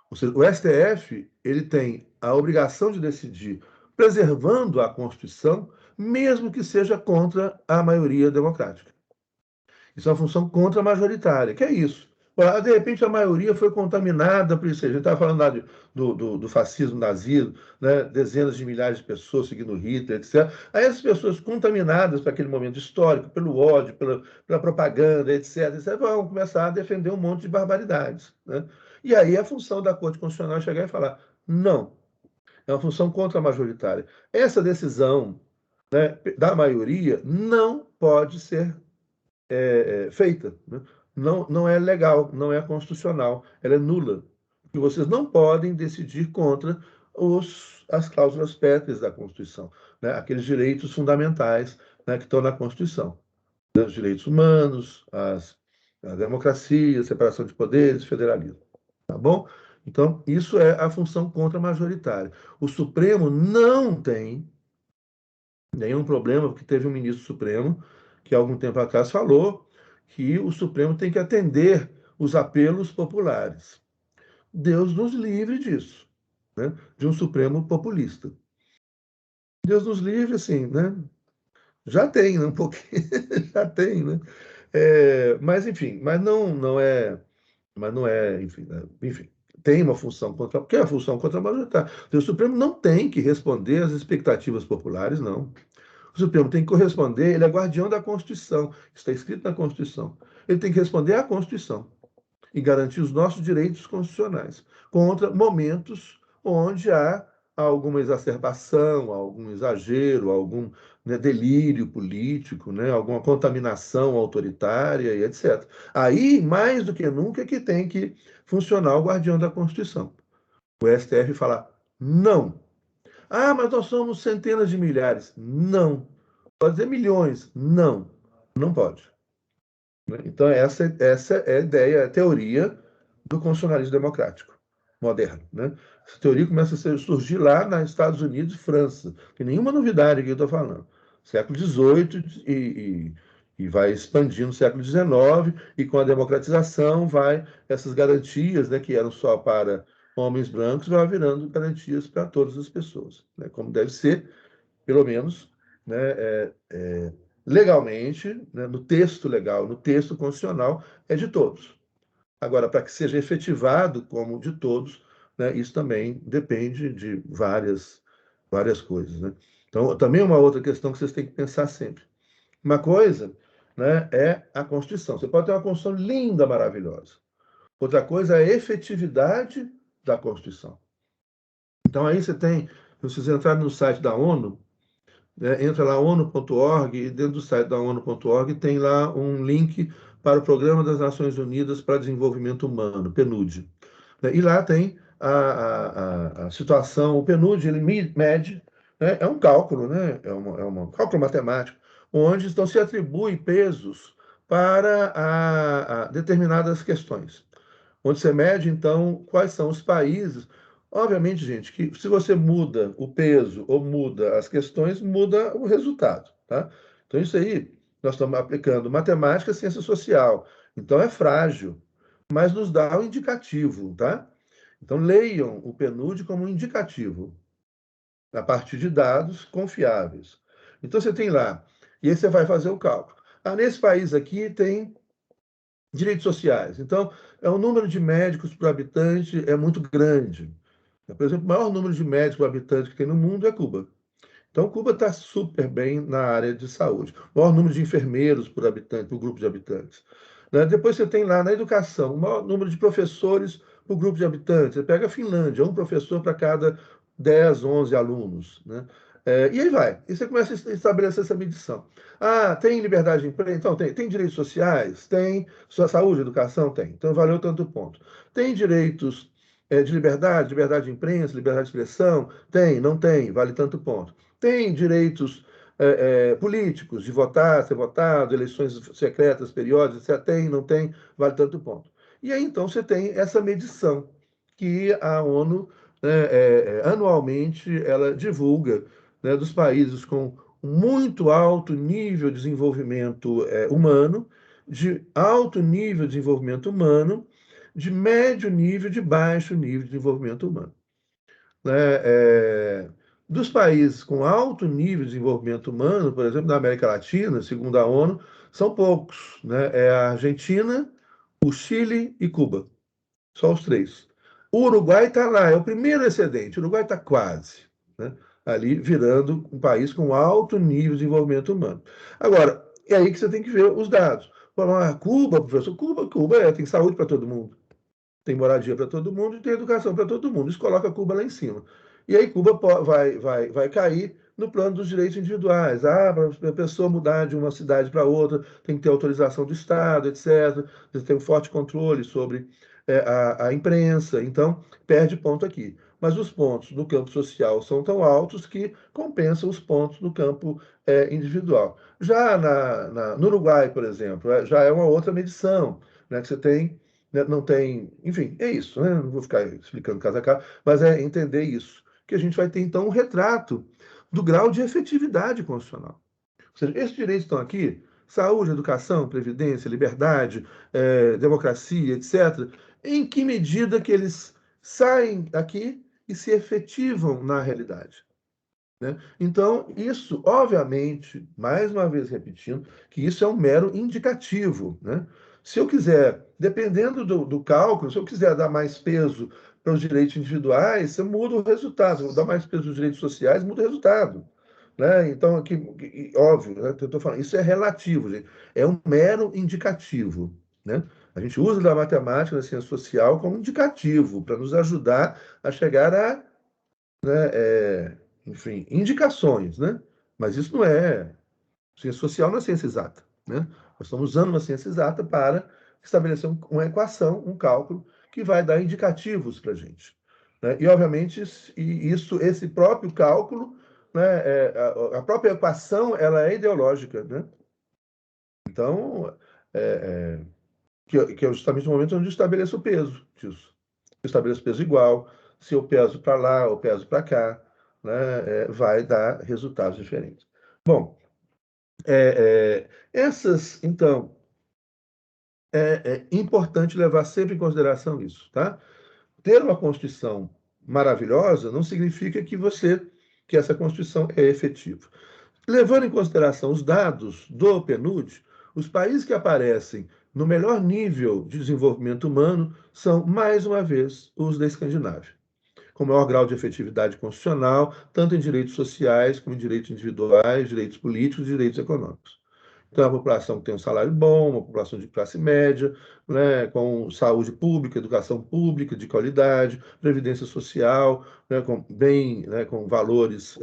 Ou seja, o STF ele tem a obrigação de decidir preservando a Constituição, mesmo que seja contra a maioria democrática. Isso é uma função contramajoritária. Que é isso? De repente a maioria foi contaminada por isso. A gente estava falando lá do fascismo, nazismo, né? Dezenas de milhares de pessoas seguindo Hitler, etc. Aí essas pessoas contaminadas para aquele momento histórico, pelo ódio, pela propaganda, etc., vão começar a defender um monte de barbaridades. Né? E aí a função da Corte Constitucional é chegar e falar: não, é uma função contra-majoritária. Essa decisão, né, da maioria não pode ser feita. Né? Não, não é legal, não é constitucional, ela é nula. E vocês não podem decidir contra as cláusulas pétreas da Constituição, né? Aqueles direitos fundamentais né, que estão na Constituição, né, os direitos humanos, a democracia, a separação de poderes, federalismo. Tá bom? Então, isso é a função contra-majoritária. O Supremo não tem nenhum problema, porque teve um ministro Supremo que, há algum tempo atrás, falou que o Supremo tem que atender os apelos populares. Deus nos livre disso, né? De um Supremo populista. Deus nos livre, assim, né? Já tem, né? Um pouquinho, já tem, né? Mas, enfim, mas não é, enfim, né? Enfim, tem uma função contra, que é a função contra-majoritária. O Supremo não tem que responder às expectativas populares, não. O Supremo tem que corresponder, ele é guardião da Constituição, está escrito na Constituição. Ele tem que responder à Constituição e garantir os nossos direitos constitucionais contra momentos onde há alguma exacerbação, algum exagero, algum, né, delírio político, né, alguma contaminação autoritária e etc. Aí, mais do que nunca, é que tem que funcionar o guardião da Constituição. O STF fala não. Ah, mas nós somos centenas de milhares. Não. Pode dizer milhões. Não. Não pode. Então, essa é a ideia, a teoria do constitucionalismo democrático moderno, né? Essa teoria começa a surgir lá nos Estados Unidos e França. Tem nenhuma novidade aqui que eu estou falando. Século XVIII e vai expandindo no século XIX, e com a democratização vai essas garantias, né, que eram só para homens brancos, vai virando garantias para todas as pessoas, né, como deve ser, pelo menos, né, legalmente, né, no texto legal, no texto constitucional, é de todos. Agora, para que seja efetivado como de todos, né, isso também depende de várias coisas, né? Então, também uma outra questão que vocês têm que pensar sempre. Uma coisa, né, é a Constituição. Você pode ter uma Constituição linda, maravilhosa. Outra coisa é a efetividade da Constituição. Então, aí você tem, se vocês entrarem no site da ONU, né, entra lá onu.org e dentro do site da onu.org tem lá um link para o Programa das Nações Unidas para Desenvolvimento Humano, PNUD. E lá tem a situação, o PNUD, ele mede, né, é um cálculo, né, é um cálculo matemático, onde então se atribui pesos para determinadas questões. Onde você mede, então, quais são os países. Obviamente, gente, que se você muda o peso ou muda as questões, muda o resultado, tá? Então, isso aí, nós estamos aplicando matemática, ciência social. Então, é frágil, mas nos dá um indicativo, tá? Então, leiam o PNUD como um indicativo, a partir de dados confiáveis. Então, você tem lá, e aí você vai fazer o cálculo. Ah, nesse país aqui tem direitos sociais. Então, o número de médicos por habitante é muito grande. Por exemplo, o maior número de médicos por habitante que tem no mundo é Cuba. Então, Cuba está super bem na área de saúde. O maior número de enfermeiros por habitante, por grupo de habitantes. Né? Depois você tem lá na educação, o maior número de professores por grupo de habitantes. Você pega a Finlândia, um professor para cada 10, 11 alunos. Né? E aí vai. E você começa a estabelecer essa medição. Ah, tem liberdade de emprego? Então, tem direitos sociais? Tem. Sua saúde, educação? Tem. Então, valeu tanto ponto. Tem direitos de liberdade de imprensa, liberdade de expressão? Tem, não tem, vale tanto ponto. Tem direitos políticos, de votar, ser votado, eleições secretas, periódicas, se tem, não tem, vale tanto ponto. E aí, então, você tem essa medição que a ONU, né, anualmente, ela divulga, né, dos países com muito alto nível de desenvolvimento humano, de alto nível de desenvolvimento humano, de médio nível, de baixo nível de desenvolvimento humano. Né? Dos países com alto nível de desenvolvimento humano, por exemplo, na América Latina, segundo a ONU, são poucos. Né? É a Argentina, o Chile e Cuba. Só os três. O Uruguai está lá, é o primeiro excedente. O Uruguai está quase, né? Ali virando um país com alto nível de desenvolvimento humano. Agora, é aí que você tem que ver os dados. Cuba, professor, Cuba tem saúde para todo mundo, tem moradia para todo mundo e tem educação para todo mundo. Isso coloca Cuba lá em cima. E aí Cuba vai cair no plano dos direitos individuais. Para a pessoa mudar de uma cidade para outra, tem que ter autorização do Estado, etc. Você tem um forte controle sobre a imprensa. Então, perde ponto aqui. mas os pontos no campo social são tão altos que compensam os pontos no campo individual. Já no Uruguai, por exemplo, já é uma outra medição, né, que você tem, né, não tem, enfim, é isso, né, não vou ficar explicando caso a caso, mas é entender isso, que a gente vai ter então um retrato do grau de efetividade constitucional. Ou seja, esses direitos estão aqui, saúde, educação, previdência, liberdade, democracia, etc. Em que medida que eles saem daqui e se efetivam na realidade? Né? Então, isso, obviamente, mais uma vez repetindo, que isso é um mero indicativo. Né? Se eu quiser, dependendo do cálculo, se eu quiser dar mais peso para os direitos individuais, você muda o resultado. Se eu dar mais peso aos direitos sociais, muda o resultado. Né? Então, aqui, óbvio, né? Eu tô falando, isso é relativo, gente. É um mero indicativo. Né? A gente usa da matemática, da ciência social, como indicativo, para nos ajudar a chegar a, né, enfim, indicações, né? Mas isso não é ciência social, não é ciência exata, né? Nós estamos usando uma ciência exata para estabelecer uma equação, um cálculo que vai dar indicativos para a gente, né? E obviamente esse próprio cálculo, né, a própria equação, ela é ideológica, né? Então, que é justamente o momento onde eu estabeleço o peso disso. Eu estabeleço peso igual, se eu peso para lá ou peso para cá, né, vai dar resultados diferentes. Bom, então, é importante levar sempre em consideração isso, tá? Ter uma Constituição maravilhosa não significa que essa Constituição é efetiva. Levando em consideração os dados do PNUD, os países que aparecem no melhor nível de desenvolvimento humano são, mais uma vez, os da Escandinávia, com maior grau de efetividade constitucional, tanto em direitos sociais, como em direitos individuais, direitos políticos e direitos econômicos. Então, é uma população que tem um salário bom, uma população de classe média, né, com saúde pública, educação pública de qualidade, previdência social, né, com valores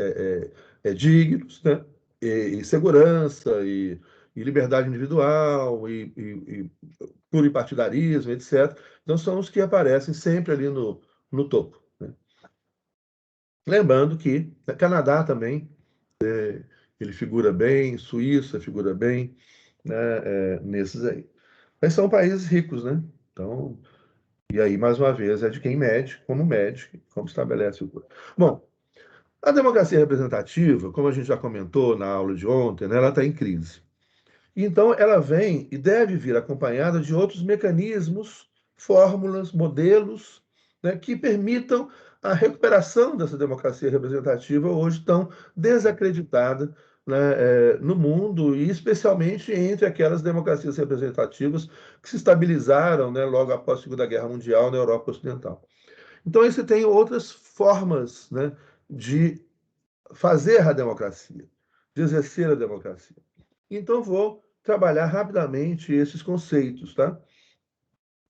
dignos, né, e segurança, e liberdade individual, e pluripartidarismo, etc. Então, são os que aparecem sempre ali no topo. Né? Lembrando que Canadá também, ele figura bem, Suíça figura bem, né, nesses aí. Mas são países ricos, né? Então, e aí, mais uma vez, é de quem mede, como estabelece o coisa. Bom, a democracia representativa, como a gente já comentou na aula de ontem, né, ela está em crise. Então, ela vem e deve vir acompanhada de outros mecanismos, fórmulas, modelos, né, que permitam a recuperação dessa democracia representativa, hoje tão desacreditada, né, no mundo, e especialmente entre aquelas democracias representativas que se estabilizaram, né, logo após a Segunda Guerra Mundial na Europa Ocidental. Então, você tem outras formas, né, de fazer a democracia, de exercer a democracia. Então, vou trabalhar rapidamente esses conceitos, tá?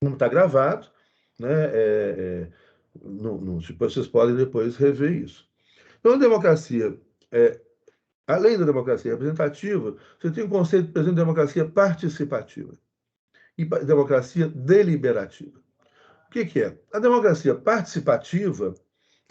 Como está gravado, né? Vocês podem depois rever isso. Então, a democracia, além da democracia representativa, você tem o conceito, por exemplo, de democracia participativa e democracia deliberativa. O que é? A democracia participativa,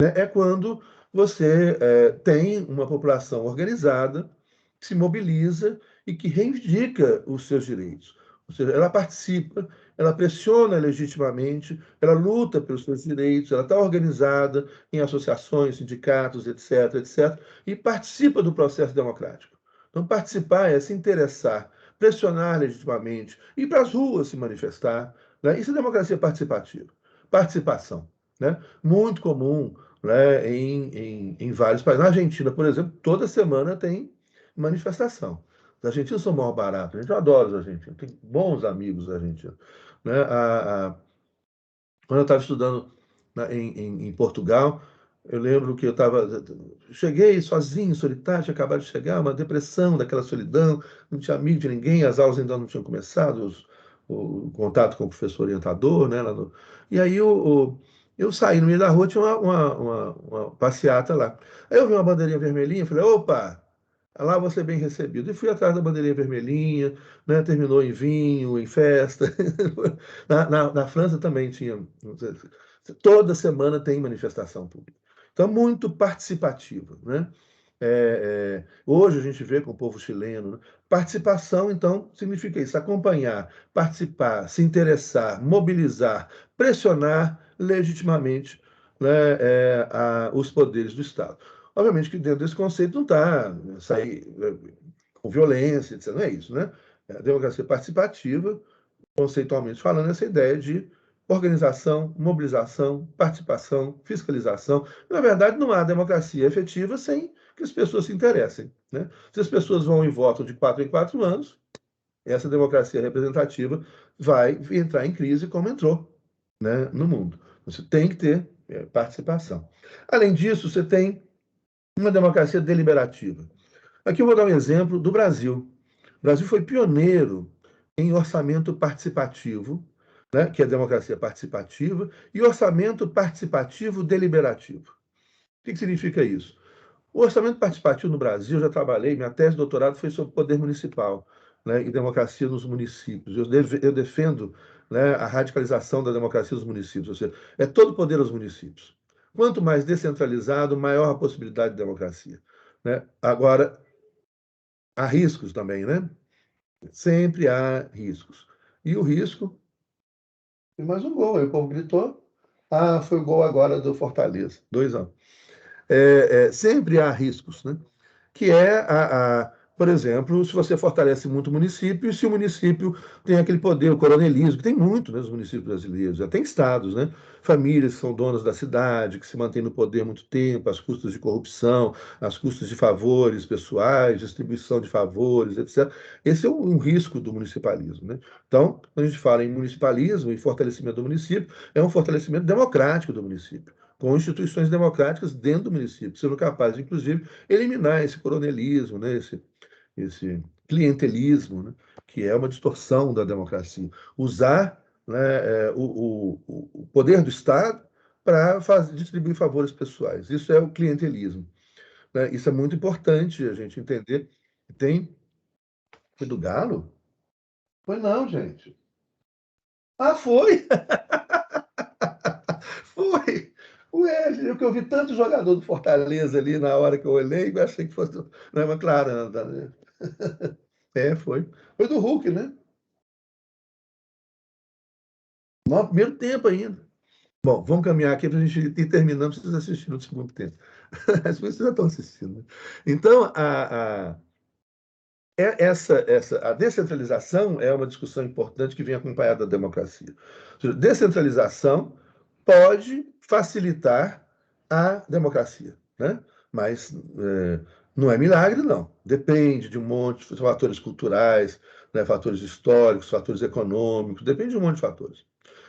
né, é quando você tem uma população organizada, que se mobiliza e que reivindica os seus direitos. Ou seja, ela participa, ela pressiona legitimamente, ela luta pelos seus direitos, ela está organizada em associações, sindicatos, etc., etc., e participa do processo democrático. Então, participar é se interessar, pressionar legitimamente, ir para as ruas se manifestar. Né? Isso é democracia participativa. Participação. Né? Muito comum, né, em vários países. Na Argentina, por exemplo, toda semana tem manifestação. Os argentinos são maior barato. Eu adoro os argentinos. Tenho bons amigos argentinos. Né? Quando eu estava estudando em Portugal, eu lembro que cheguei sozinho, solitário, tinha acabado de chegar, uma depressão daquela solidão, não tinha amigo de ninguém, as aulas ainda não tinham começado, o contato com o professor orientador, né? E aí eu saí no meio da rua, tinha uma passeata lá. Aí eu vi uma bandeirinha vermelhinha, falei, opa, lá vou ser bem recebido. E fui atrás da bandeirinha vermelhinha, né? Terminou em vinho, em festa. Na França também tinha. Toda semana tem manifestação pública. Então, muito participativa, né? Hoje a gente vê com o povo chileno, né? Participação, então, significa isso: acompanhar, participar, se interessar, mobilizar, pressionar legitimamente, né, os poderes do Estado. Obviamente que dentro desse conceito não está sair com violência, etc. Não é isso, né? A democracia participativa, conceitualmente falando, essa ideia de organização, mobilização, participação, fiscalização. Na verdade, não há democracia efetiva sem que as pessoas se interessem, né? Se as pessoas vão e votam de 4 em 4 anos, essa democracia representativa vai entrar em crise como entrou, né, no mundo. Você tem que ter participação. Além disso, você tem uma democracia deliberativa. Aqui eu vou dar um exemplo do Brasil. O Brasil foi pioneiro em orçamento participativo, né, que é a democracia participativa, e orçamento participativo deliberativo. O que significa isso? O orçamento participativo no Brasil, eu já trabalhei, minha tese de doutorado foi sobre poder municipal, né, e democracia nos municípios. Eu defendo, né, a radicalização da democracia dos municípios, ou seja, é todo poder aos municípios. Quanto mais descentralizado, maior a possibilidade de democracia, né? Agora, há riscos também, né? Sempre há riscos. E o risco. E mais um gol, aí o povo gritou. Ah, foi o gol agora do Fortaleza, 2-1. Sempre há riscos, né? Que é por exemplo, se você fortalece muito o município, e se o município tem aquele poder, o coronelismo, que tem muito, né, nos municípios brasileiros, já tem estados, né? Famílias que são donas da cidade, que se mantêm no poder há muito tempo, às custas de corrupção, às custas de favores pessoais, distribuição de favores, etc. Esse é um risco do municipalismo, né? Então, quando a gente fala em municipalismo e fortalecimento do município, é um fortalecimento democrático do município, com instituições democráticas dentro do município, sendo capazes, inclusive, eliminar esse coronelismo, né, esse clientelismo, né, que é uma distorção da democracia. Usar, né, o poder do Estado para distribuir favores pessoais. Isso é o clientelismo, né? Isso é muito importante a gente entender. Tem. Foi do Galo? Foi não, gente. Ah, foi! Foi! Ué, que eu vi tanto jogador do Fortaleza ali na hora que eu olhei, eu achei que fosse não, uma Claranda, né? Foi. Foi do Hulk, né? No primeiro tempo ainda. Bom, vamos caminhar aqui para a gente ir terminando, vocês assistindo no segundo tempo. As coisas já estão assistindo, né? Então, a descentralização é uma discussão importante que vem acompanhada da democracia. Ou seja, descentralização pode facilitar a democracia, né? Mas não é milagre, não. Depende de um monte de fatores culturais, né, fatores históricos, fatores econômicos, depende de um monte de fatores.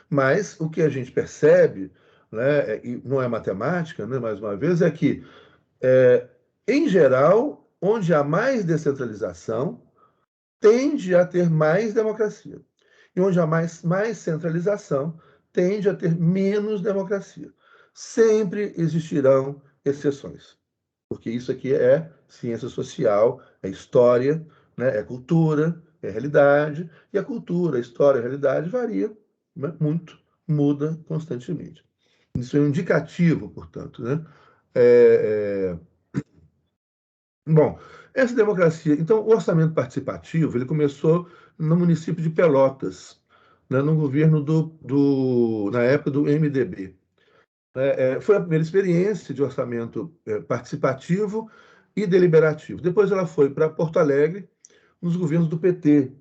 Mas o que a gente percebe, né, e não é matemática, né, mais uma vez, é que, em geral, onde há mais descentralização, tende a ter mais democracia. E onde há mais centralização, tende a ter menos democracia. Sempre existirão exceções, porque isso aqui é ciência social, é história, né, é cultura, é realidade, e a cultura, a história, a realidade varia, né, muito, muda constantemente. Isso é um indicativo, portanto, né? É, Bom, essa democracia. Então, o orçamento participativo ele começou no município de Pelotas, né, no governo na época do MDB. Foi a primeira experiência de orçamento participativo e deliberativo. Depois ela foi para Porto Alegre, nos governos do PT,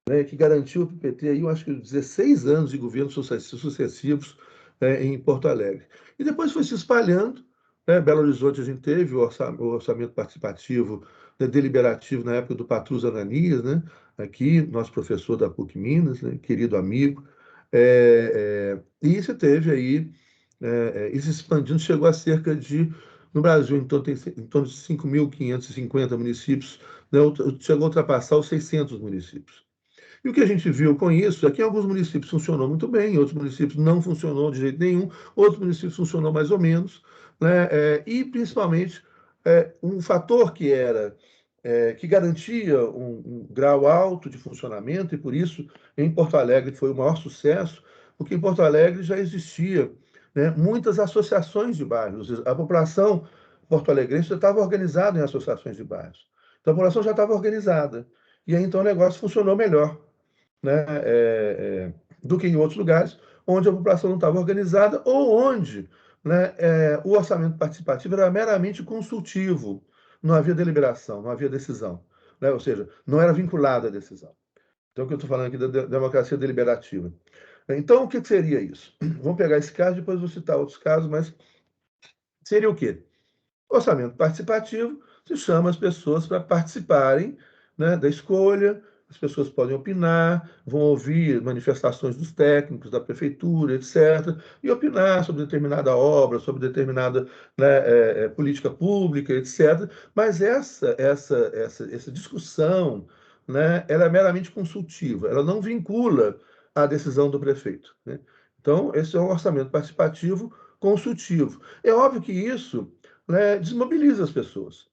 né, que garantiu para o PT aí, eu acho que 16 anos de governos sucessivos em Porto Alegre. E depois foi se espalhando, né? Belo Horizonte a gente teve o orçamento participativo, né, deliberativo na época do Patrus Ananias, né? Aqui, nosso professor da PUC Minas, né? Querido amigo. E isso teve aí, isso expandindo, chegou a cerca de, no Brasil, em torno de 5.550 municípios, né? Chegou a ultrapassar os 600 municípios. E o que a gente viu com isso é que em alguns municípios funcionou muito bem, em outros municípios não funcionou de jeito nenhum, outros municípios funcionou mais ou menos, né? E principalmente um fator que garantia um grau alto de funcionamento, e por isso em Porto Alegre foi o maior sucesso, porque em Porto Alegre já existia né, muitas associações de bairros. A população porto-alegrense já estava organizada em associações de bairros. Então, a população já estava organizada. E aí, então, o negócio funcionou melhor, né, do que em outros lugares, onde a população não estava organizada ou onde, né, o orçamento participativo era meramente consultivo, não havia deliberação, não havia decisão, né, ou seja, não era vinculado à decisão. Então, o que eu estou falando aqui da democracia deliberativa. Então, o que seria isso? Vamos pegar esse caso, depois vou citar outros casos, mas seria o quê? Orçamento participativo se chama as pessoas para participarem, né, da escolha, as pessoas podem opinar, vão ouvir manifestações dos técnicos, da prefeitura, etc., e opinar sobre determinada obra, sobre determinada, né, política pública, etc. Mas essa discussão, né, ela é meramente consultiva, ela não vincula a decisão do prefeito, né? Então, esse é um orçamento participativo consultivo. É óbvio que isso, né, desmobiliza as pessoas,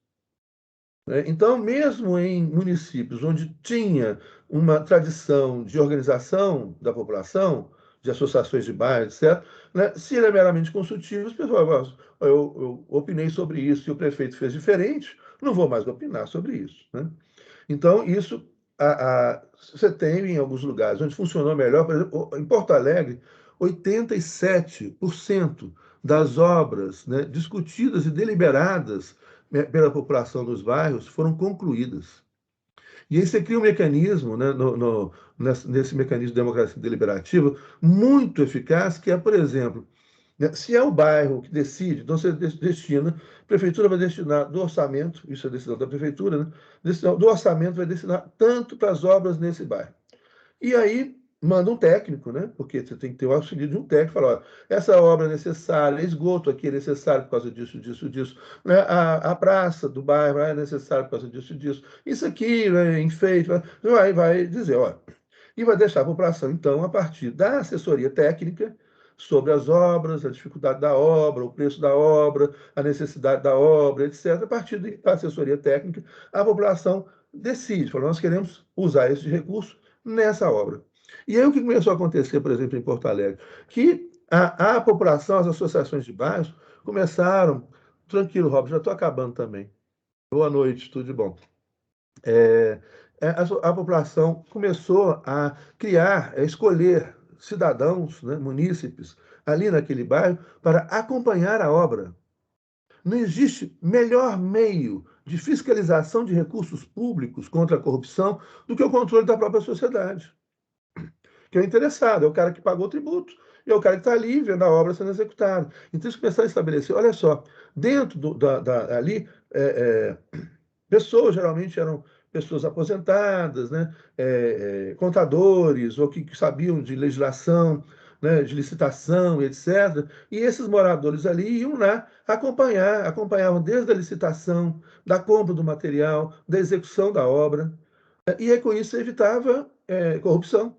né? Então, mesmo em municípios onde tinha uma tradição de organização da população, de associações de bairro, etc., né, se ele é meramente consultivo, as pessoas falam, eu opinei sobre isso e o prefeito fez diferente, não vou mais opinar sobre isso, né? Então, isso você tem em alguns lugares onde funcionou melhor, por exemplo, em Porto Alegre, 87% das obras, né, discutidas e deliberadas, né, pela população dos bairros foram concluídas. E aí você cria um mecanismo, né, nesse mecanismo de democracia deliberativa muito eficaz, que é, por exemplo, né, se é o bairro que decide, então você destina, a prefeitura vai destinar do orçamento, isso é decisão da prefeitura, né? Do orçamento vai destinar tanto para as obras nesse bairro. E aí manda um técnico, né? Porque você tem que ter o auxílio de um técnico, fala, ó, essa obra é necessária, esgoto aqui é necessário por causa disso, disso, disso, né? A praça do bairro é necessária por causa disso, disso. Isso aqui, né, enfeite, vai dizer, ó, e vai deixar a população, então, a partir da assessoria técnica sobre as obras, a dificuldade da obra, o preço da obra, a necessidade da obra, etc. A partir da assessoria técnica, a população decide, fala, nós queremos usar esse recurso nessa obra. E aí o que começou a acontecer, por exemplo, em Porto Alegre? Que a população, as associações de bairros, começaram. Tranquilo, Rob, já estou acabando também. Boa noite, tudo de bom. A população começou a criar, a escolher cidadãos, né, munícipes, ali naquele bairro, para acompanhar a obra. Não existe melhor meio de fiscalização de recursos públicos contra a corrupção do que o controle da própria sociedade. Que é o interessado, é o cara que pagou o tributo, e é o cara que está ali vendo a obra sendo executada. Então, eles começaram a estabelecer, olha só, dentro ali, pessoas geralmente eram pessoas aposentadas, né, contadores, ou que sabiam de legislação, né, de licitação, etc. E esses moradores ali iam lá acompanhar, acompanhavam desde a licitação, da compra do material, da execução da obra, e aí, com isso evitava corrupção.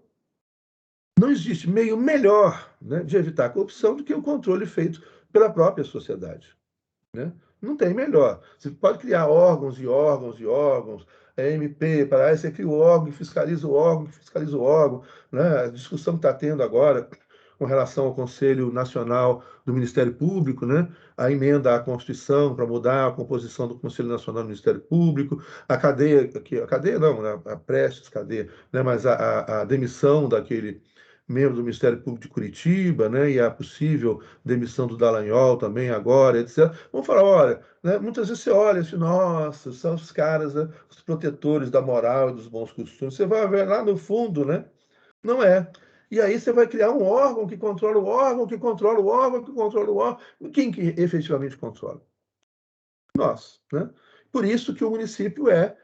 Não existe meio melhor, né, de evitar a corrupção do que o controle feito pela própria sociedade, né? Não tem melhor. Você pode criar órgãos e órgãos e órgãos, MP, para aí você cria o órgão, fiscaliza o órgão, fiscaliza o órgão, né? A discussão que está tendo agora com relação ao Conselho Nacional do Ministério Público, né? A emenda à Constituição para mudar a composição do Conselho Nacional do Ministério Público, a cadeia não, né? A prestes cadeia, né? Mas a demissão daquele membro do Ministério Público de Curitiba, né? E a possível demissão do Dallagnol também agora, etc. Vamos falar, olha, né, muitas vezes você olha assim, nossa, são os caras, né, os protetores da moral e dos bons costumes. Você vai ver lá no fundo, né? Não é. E aí você vai criar um órgão que controla o órgão, que controla o órgão, que controla o órgão. Quem que efetivamente controla? Nós, né? Por isso que o município é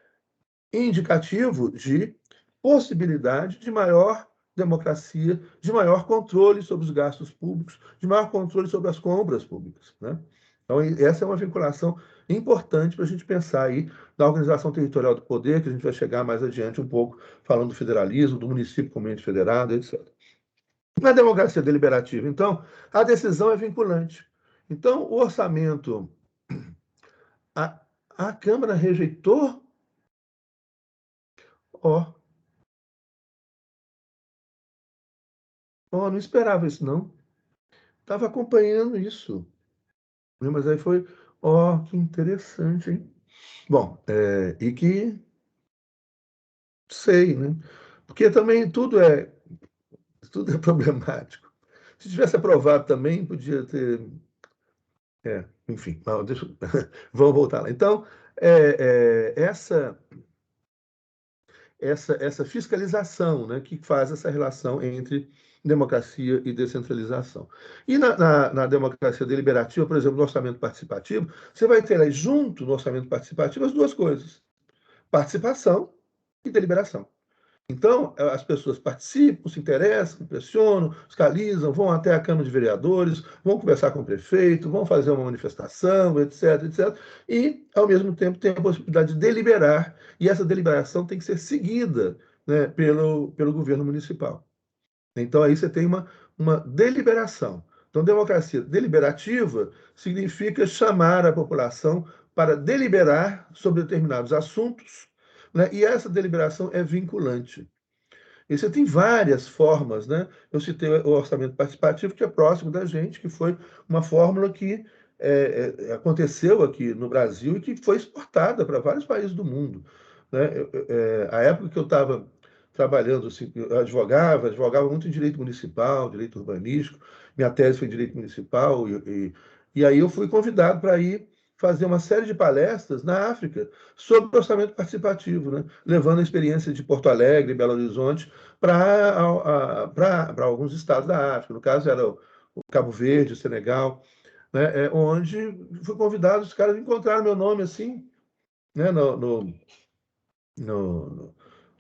indicativo de possibilidade de maior democracia, de maior controle sobre os gastos públicos, de maior controle sobre as compras públicas, né? Então, essa é uma vinculação importante para a gente pensar aí da organização territorial do poder, que a gente vai chegar mais adiante um pouco, falando do federalismo, do município como ente federado, etc. Na democracia deliberativa, então, a decisão é vinculante. Então, o orçamento, a, a Câmara rejeitou, ó, não esperava isso, não. estava acompanhando isso. Mas aí foi, ó, que interessante, hein? Bom, e que sei, né? Porque também tudo é problemático. Se tivesse aprovado também, podia ter. Enfim, deixa, vamos voltar lá. Então, essa fiscalização, né, que faz essa relação entre democracia e descentralização. E na democracia deliberativa, por exemplo, no orçamento participativo, você vai ter aí junto no orçamento participativo as duas coisas: participação e deliberação. Então, as pessoas participam, se interessam, pressionam, fiscalizam, vão até a Câmara de Vereadores, vão conversar com o prefeito, vão fazer uma manifestação, etc, etc. E, ao mesmo tempo, tem a possibilidade de deliberar, e essa deliberação tem que ser seguida, né, pelo governo municipal. Então, aí você tem uma deliberação. Então, democracia deliberativa significa chamar a população para deliberar sobre determinados assuntos, né, e essa deliberação é vinculante. E você tem várias formas, né? Eu citei o orçamento participativo, que é próximo da gente, que foi uma fórmula que aconteceu aqui no Brasil e que foi exportada para vários países do mundo, né? A época que eu estava trabalhando, assim, eu advogava muito em direito municipal, direito urbanístico, minha tese foi em direito municipal, e aí eu fui convidado para ir fazer uma série de palestras na África sobre orçamento participativo, né? Levando a experiência de Porto Alegre, Belo Horizonte, para alguns estados da África. No caso, era o Cabo Verde, o Senegal, né? Onde fui convidado, os caras encontraram meu nome assim, né? No,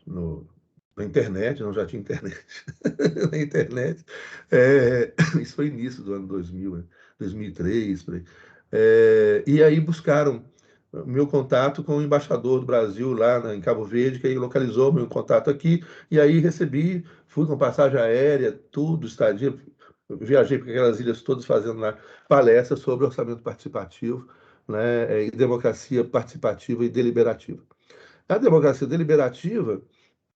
no, na internet, não já tinha internet, na internet. Isso foi início do ano 2000, né? 2003, por aí. E aí buscaram meu contato com o embaixador do Brasil lá em Cabo Verde, que aí localizou meu contato aqui, e aí recebi, fui com passagem aérea, tudo, estadia, viajei para aquelas ilhas todas fazendo lá palestras sobre orçamento participativo, né, e democracia participativa e deliberativa. A democracia deliberativa,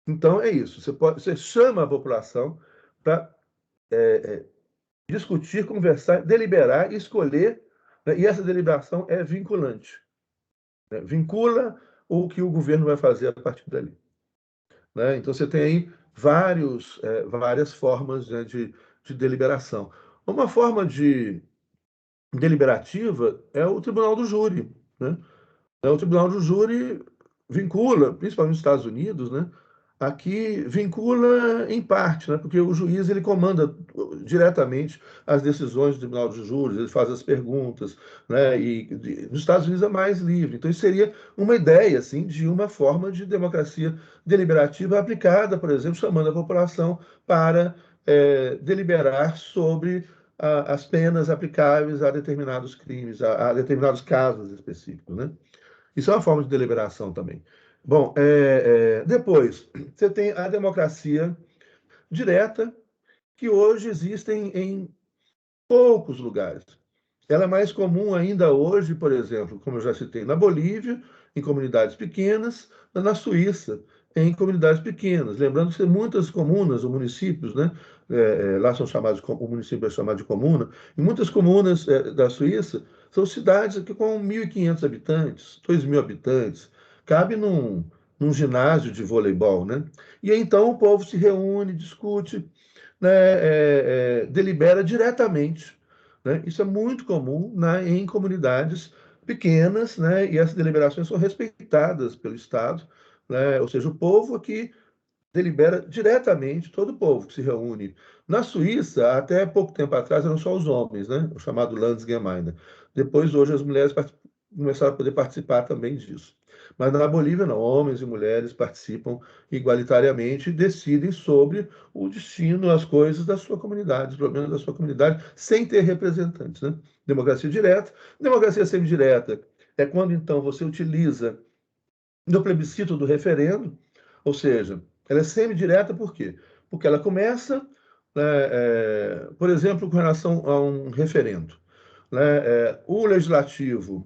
então, é isso. Você chama a população para discutir, conversar, deliberar, escolher, né, e essa deliberação é vinculante, né? Vincula o que o governo vai fazer a partir dali, né? Então, você tem aí várias formas, né, de deliberação. Uma forma de deliberativa é o tribunal do júri, né? O tribunal do júri vincula, principalmente nos Estados Unidos, né? Aqui vincula em parte, né? Porque o juiz ele comanda diretamente as decisões do tribunal de júri, ele faz as perguntas, né? Nos Estados Unidos é mais livre. Então isso seria uma ideia, assim, de uma forma de democracia deliberativa aplicada, por exemplo, chamando a população para deliberar sobre as penas aplicáveis a determinados crimes, a determinados casos específicos, né? Isso é uma forma de deliberação também. Bom, depois, você tem a democracia direta, que hoje existem em poucos lugares. Ela é mais comum ainda hoje, por exemplo, como eu já citei, na Bolívia, em comunidades pequenas, na Suíça, em comunidades pequenas. Lembrando que muitas comunas ou municípios, né, lá são chamados, o município é chamado de comuna, e muitas comunas da Suíça são cidades aqui com 1.500 habitantes, 2.000 habitantes, cabe num ginásio de voleibol, né? E aí, então o povo se reúne, discute, né, delibera diretamente, né? Isso é muito comum, né, em comunidades pequenas, né, e essas deliberações são respeitadas pelo Estado, né? Ou seja, o povo aqui delibera diretamente, todo o povo que se reúne. Na Suíça, até pouco tempo atrás, eram só os homens, né? O chamado Landsgemeinde. Depois, hoje, as mulheres começaram a poder participar também disso. Mas na Bolívia, não. Homens e mulheres participam igualitariamente e decidem sobre o destino, as coisas da sua comunidade, os problemas da sua comunidade, sem ter representantes, né? Democracia direta. Democracia semidireta é quando, então, você utiliza no plebiscito do referendo, ou seja, ela é semidireta por quê? Porque ela começa, né, por exemplo, com relação a um referendo, né, o legislativo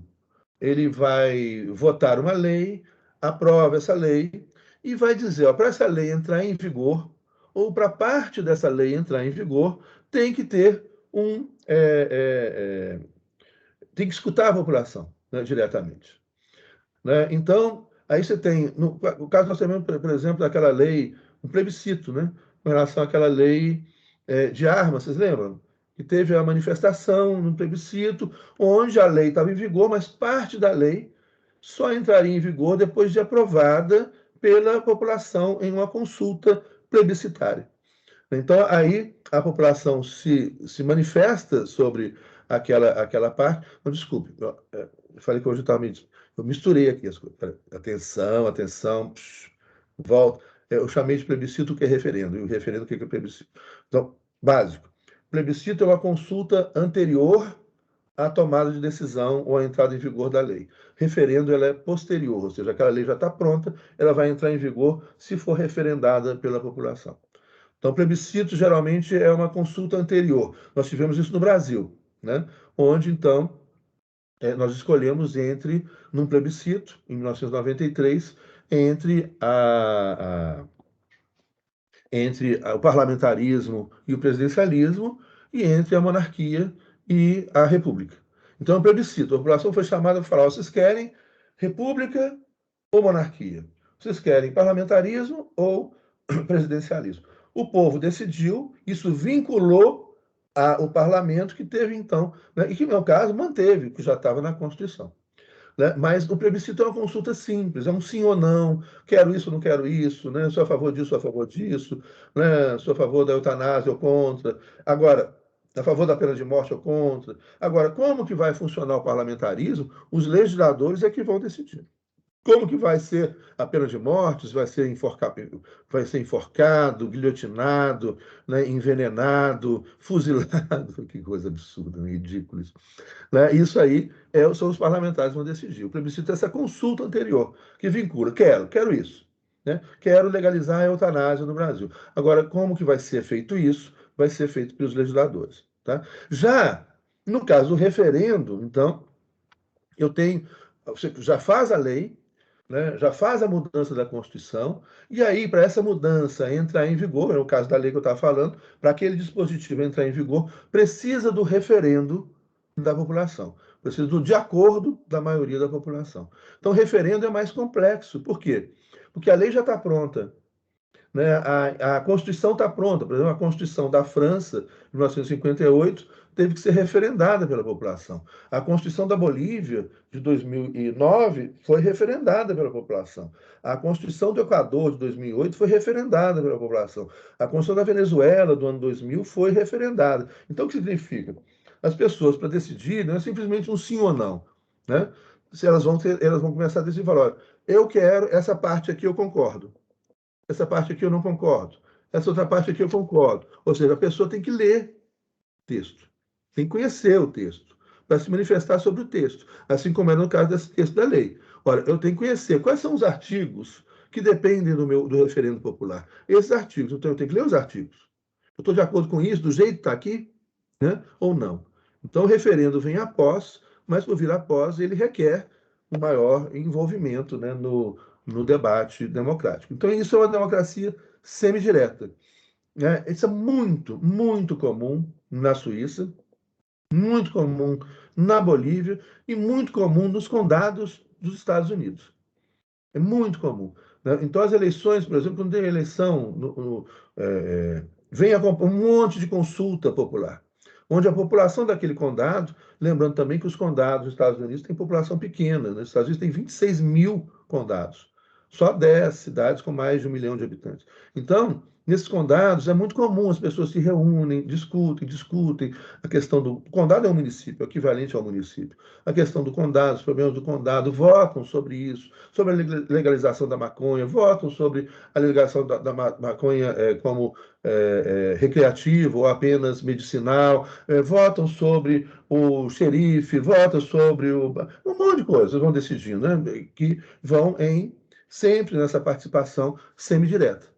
ele vai votar uma lei, aprova essa lei e vai dizer, para essa lei entrar em vigor ou para parte dessa lei entrar em vigor, tem que ter tem que escutar a população, né, diretamente. Né? Então, aí você tem, no caso nós temos, por exemplo, daquela lei, um plebiscito, né, com relação àquela lei de armas, vocês lembram? Que teve a manifestação no plebiscito, onde a lei estava em vigor, mas parte da lei só entraria em vigor depois de aprovada pela população em uma consulta plebiscitária. Então, aí a população se manifesta sobre aquela parte. Não, desculpe, eu falei que hoje eu misturei aqui as coisas. Atenção, atenção, volta. Eu chamei de plebiscito o que é referendo, e o referendo o que é plebiscito. Então, básico. Plebiscito é uma consulta anterior à tomada de decisão ou à entrada em vigor da lei. Referendo ela é posterior, ou seja, aquela lei já está pronta, ela vai entrar em vigor se for referendada pela população. Então, plebiscito geralmente é uma consulta anterior. Nós tivemos isso no Brasil, né? Onde, então, nós escolhemos num plebiscito, em 1993, entre o parlamentarismo e o presidencialismo, e entre a monarquia e a república. Então, o plebiscito, a população foi chamada para falar: vocês querem república ou monarquia? Vocês querem parlamentarismo ou presidencialismo? O povo decidiu, isso vinculou o parlamento, que teve então, né, e que, no meu caso, manteve, que já estava na Constituição. Né? Mas o plebiscito é uma consulta simples, é um sim ou não, quero isso, não quero isso, né? Sou a favor disso, sou a favor disso, né? Sou a favor da eutanásia ou contra. Agora, a favor da pena de morte ou contra. Agora, como que vai funcionar o parlamentarismo? Os legisladores é que vão decidir. Como que vai ser a pena de morte? Vai ser enforcado, guilhotinado, né? Envenenado, fuzilado. Que coisa absurda, ridícula isso. Né? Isso aí são os parlamentares que vão decidir. O plebiscito é essa consulta anterior, que vincula, quero isso. Né? Quero legalizar a eutanásia no Brasil. Agora, como que vai ser feito isso? Vai ser feito pelos legisladores. Tá? Já no caso do referendo, então, você já faz a lei, né? Já faz a mudança da Constituição, e aí, para essa mudança entrar em vigor, no caso da lei que eu estava falando, para aquele dispositivo entrar em vigor, precisa do referendo da população. Precisa do de acordo da maioria da população. Então, o referendo é mais complexo. Por quê? Porque a lei já está pronta. Né? A Constituição está pronta. Por exemplo, a Constituição da França, de 1958, teve que ser referendada pela população. A Constituição da Bolívia, de 2009, foi referendada pela população. A Constituição do Equador, de 2008, foi referendada pela população. A Constituição da Venezuela, do ano 2000, foi referendada. Então, o que significa? As pessoas, para decidir, não é simplesmente um sim ou não. Né? Se elas vão começar a decidir e falar: olha, eu quero essa parte aqui, eu concordo. Essa parte aqui eu não concordo. Essa outra parte aqui eu concordo. Ou seja, a pessoa tem que ler o texto, tem que conhecer o texto, para se manifestar sobre o texto, assim como é no caso desse texto da lei. Ora, eu tenho que conhecer quais são os artigos que dependem do referendo popular. Esses artigos, então eu tenho que ler os artigos. Eu estou de acordo com isso, do jeito que está aqui, né? Ou não. Então, o referendo vem após, mas por vir após, ele requer um maior envolvimento, né, no debate democrático. Então, isso é uma democracia semidireta. Né? Isso é muito, muito comum na Suíça, muito comum na Bolívia e muito comum nos condados dos Estados Unidos. É muito comum. Né? Então, as eleições, por exemplo, quando tem eleição, vem um monte de consulta popular, onde a população daquele condado, lembrando também que os condados dos Estados Unidos têm população pequena, né? Os Estados Unidos têm 26 mil condados, só 10 cidades com mais de 1 milhão de habitantes. Então, nesses condados, é muito comum as pessoas se reúnem, discutem. A questão do condado é um município, é equivalente ao município. A questão do condado, os problemas do condado, votam sobre isso, sobre a legalização da maconha, votam sobre a legalização da maconha como recreativo ou apenas medicinal, votam sobre o xerife, votam sobre um monte de coisas, vão decidindo, né? Que vão sempre nessa participação semidireta.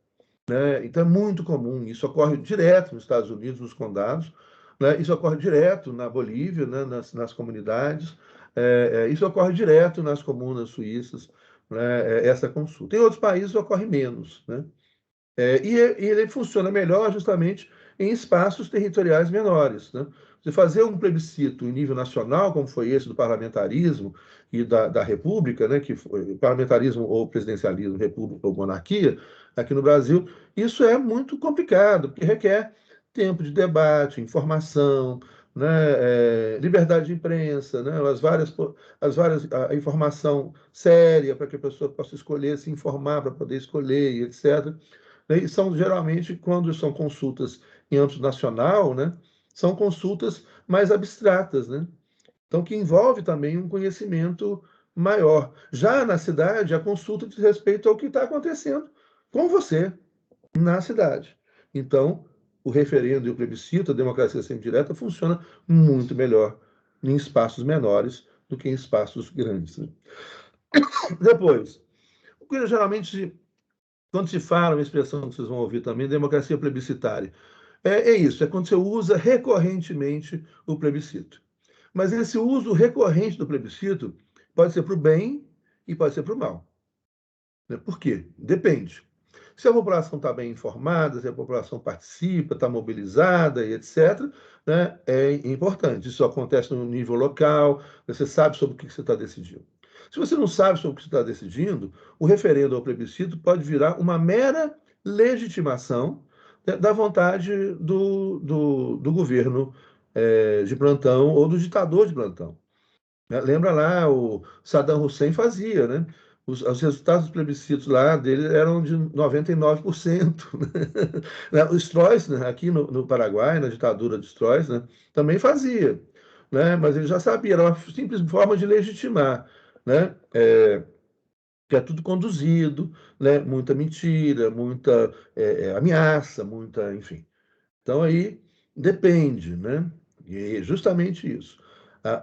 Né? Então é muito comum, isso ocorre direto nos Estados Unidos, nos condados, né? Isso ocorre direto na Bolívia, né? nas comunidades, isso ocorre direto nas comunas suíças, né? Essa consulta. Em outros países ocorre menos. Né? E ele funciona melhor justamente em espaços territoriais menores, né? Você fazer um plebiscito em nível nacional, como foi esse do parlamentarismo e da república, né, que foi parlamentarismo ou presidencialismo, república ou monarquia, aqui no Brasil, isso é muito complicado, porque requer tempo de debate, informação, né, liberdade de imprensa, né, a informação séria para que a pessoa possa escolher, se informar para poder escolher, e etc. E são geralmente, quando são consultas em âmbito nacional, né, são consultas mais abstratas, né? Então, que envolve também um conhecimento maior. Já na cidade, a consulta diz respeito ao que está acontecendo com você na cidade. Então, o referendo e o plebiscito, a democracia semidireta, funciona muito melhor em espaços menores do que em espaços grandes. Depois, geralmente, quando se fala, uma expressão que vocês vão ouvir também, democracia plebiscitária, é isso, é quando você usa recorrentemente o plebiscito. Mas esse uso recorrente do plebiscito pode ser para o bem e pode ser para o mal. Por quê? Depende. Se a população está bem informada, se a população participa, está mobilizada e etc., né, é importante. Isso acontece no nível local, você sabe sobre o que você está decidindo. Se você não sabe sobre o que você está decidindo, o referendo ou plebiscito pode virar uma mera legitimação, né, da vontade do governo de plantão ou do ditador de plantão. Lembra lá, o Saddam Hussein fazia, né? Os resultados dos plebiscitos lá dele eram de 99%. Né? O Stroessner, aqui no Paraguai, na ditadura de Stroessner, também fazia, né? Mas ele já sabia, era uma simples forma de legitimar, né? Que é tudo conduzido, né? Muita mentira, muita ameaça, muita, enfim. Então aí depende, né? E é justamente isso.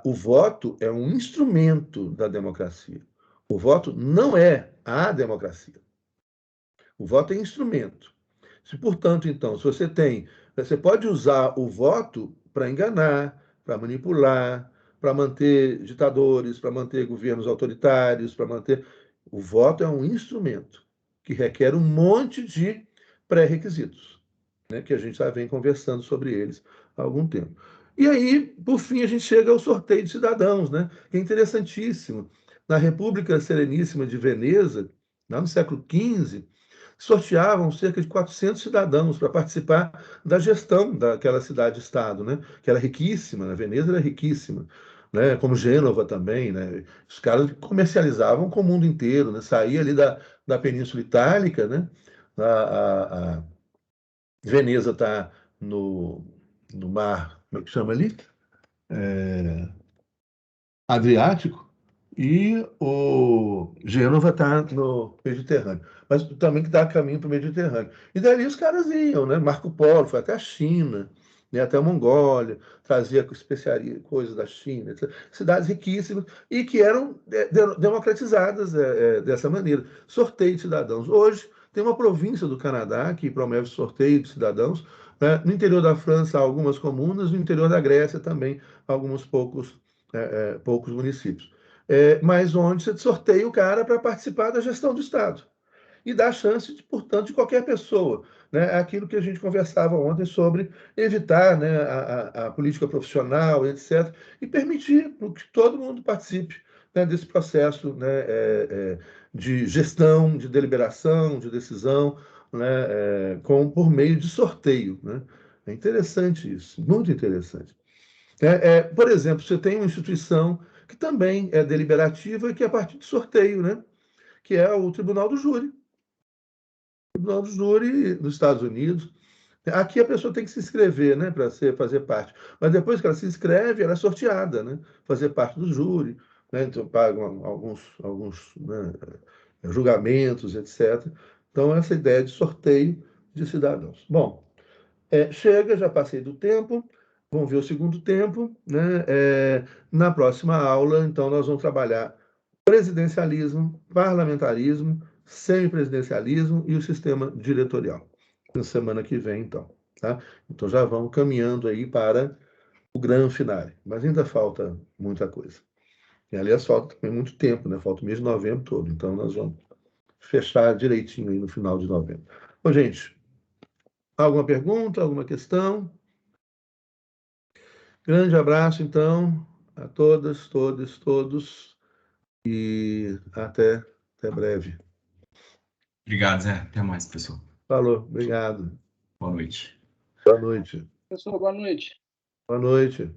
O voto é um instrumento da democracia. O voto não é a democracia. O voto é instrumento. Se, portanto, então, se você pode usar o voto para enganar, para manipular, para manter ditadores, para manter governos autoritários, para manter. O voto é um instrumento que requer um monte de pré-requisitos, né, que a gente já vem conversando sobre eles há algum tempo. E aí, por fim, a gente chega ao sorteio de cidadãos, né, que é interessantíssimo. Na República Sereníssima de Veneza, lá no século XV, sorteavam cerca de 400 cidadãos para participar da gestão daquela cidade-estado, né, que era riquíssima, né? Veneza era riquíssima, né, como Gênova também, né? Os caras comercializavam com o mundo inteiro, né? Saía ali da Península Itálica, né? A Veneza está no mar, como é que chama ali? Adriático, e o Gênova está no Mediterrâneo, mas também que dá caminho para o Mediterrâneo. E dali os caras iam, né? Marco Polo foi até a China, né? Até a Mongólia, trazia especiaria, coisas da China, etc. Cidades riquíssimas e que eram democratizadas dessa maneira. Sorteio de cidadãos. Hoje tem uma província do Canadá que promove sorteio de cidadãos, né? No interior da França, algumas comunas, no interior da Grécia também, alguns poucos municípios. Mas onde você sorteia o cara para participar da gestão do Estado. E dá chance, portanto, de qualquer pessoa. Né? Aquilo que a gente conversava ontem sobre evitar, né, a política profissional, etc., e permitir que todo mundo participe, né, desse processo, né, de gestão, de deliberação, de decisão, né, por meio de sorteio. Né? É interessante isso, muito interessante. Por exemplo, você tem uma instituição que também é deliberativa, que é a partir de sorteio, né? Que é o Tribunal do Júri. O Tribunal do Júri nos Estados Unidos. Aqui a pessoa tem que se inscrever, né, para fazer parte. Mas depois que ela se inscreve, ela é sorteada, né? Fazer parte do júri, né? Então pagam alguns né, julgamentos, etc. Então, essa ideia de sorteio de cidadãos. Bom, chega, já passei do tempo, vamos ver o segundo tempo, né? Na próxima aula, então, nós vamos trabalhar presidencialismo, parlamentarismo, semipresidencialismo e o sistema diretorial. Na semana que vem, então. Tá? Então já vamos caminhando aí para o grande finale, mas ainda falta muita coisa. E, aliás, falta também muito tempo, né? Falta o mês de novembro todo, então nós vamos fechar direitinho aí no final de novembro. Bom, gente, Alguma pergunta, alguma questão? Grande abraço, então, a todas, todos, e até breve. Obrigado, Zé. Até mais, professor. Falou, obrigado. Boa noite. Boa noite. Professor, boa noite. Boa noite.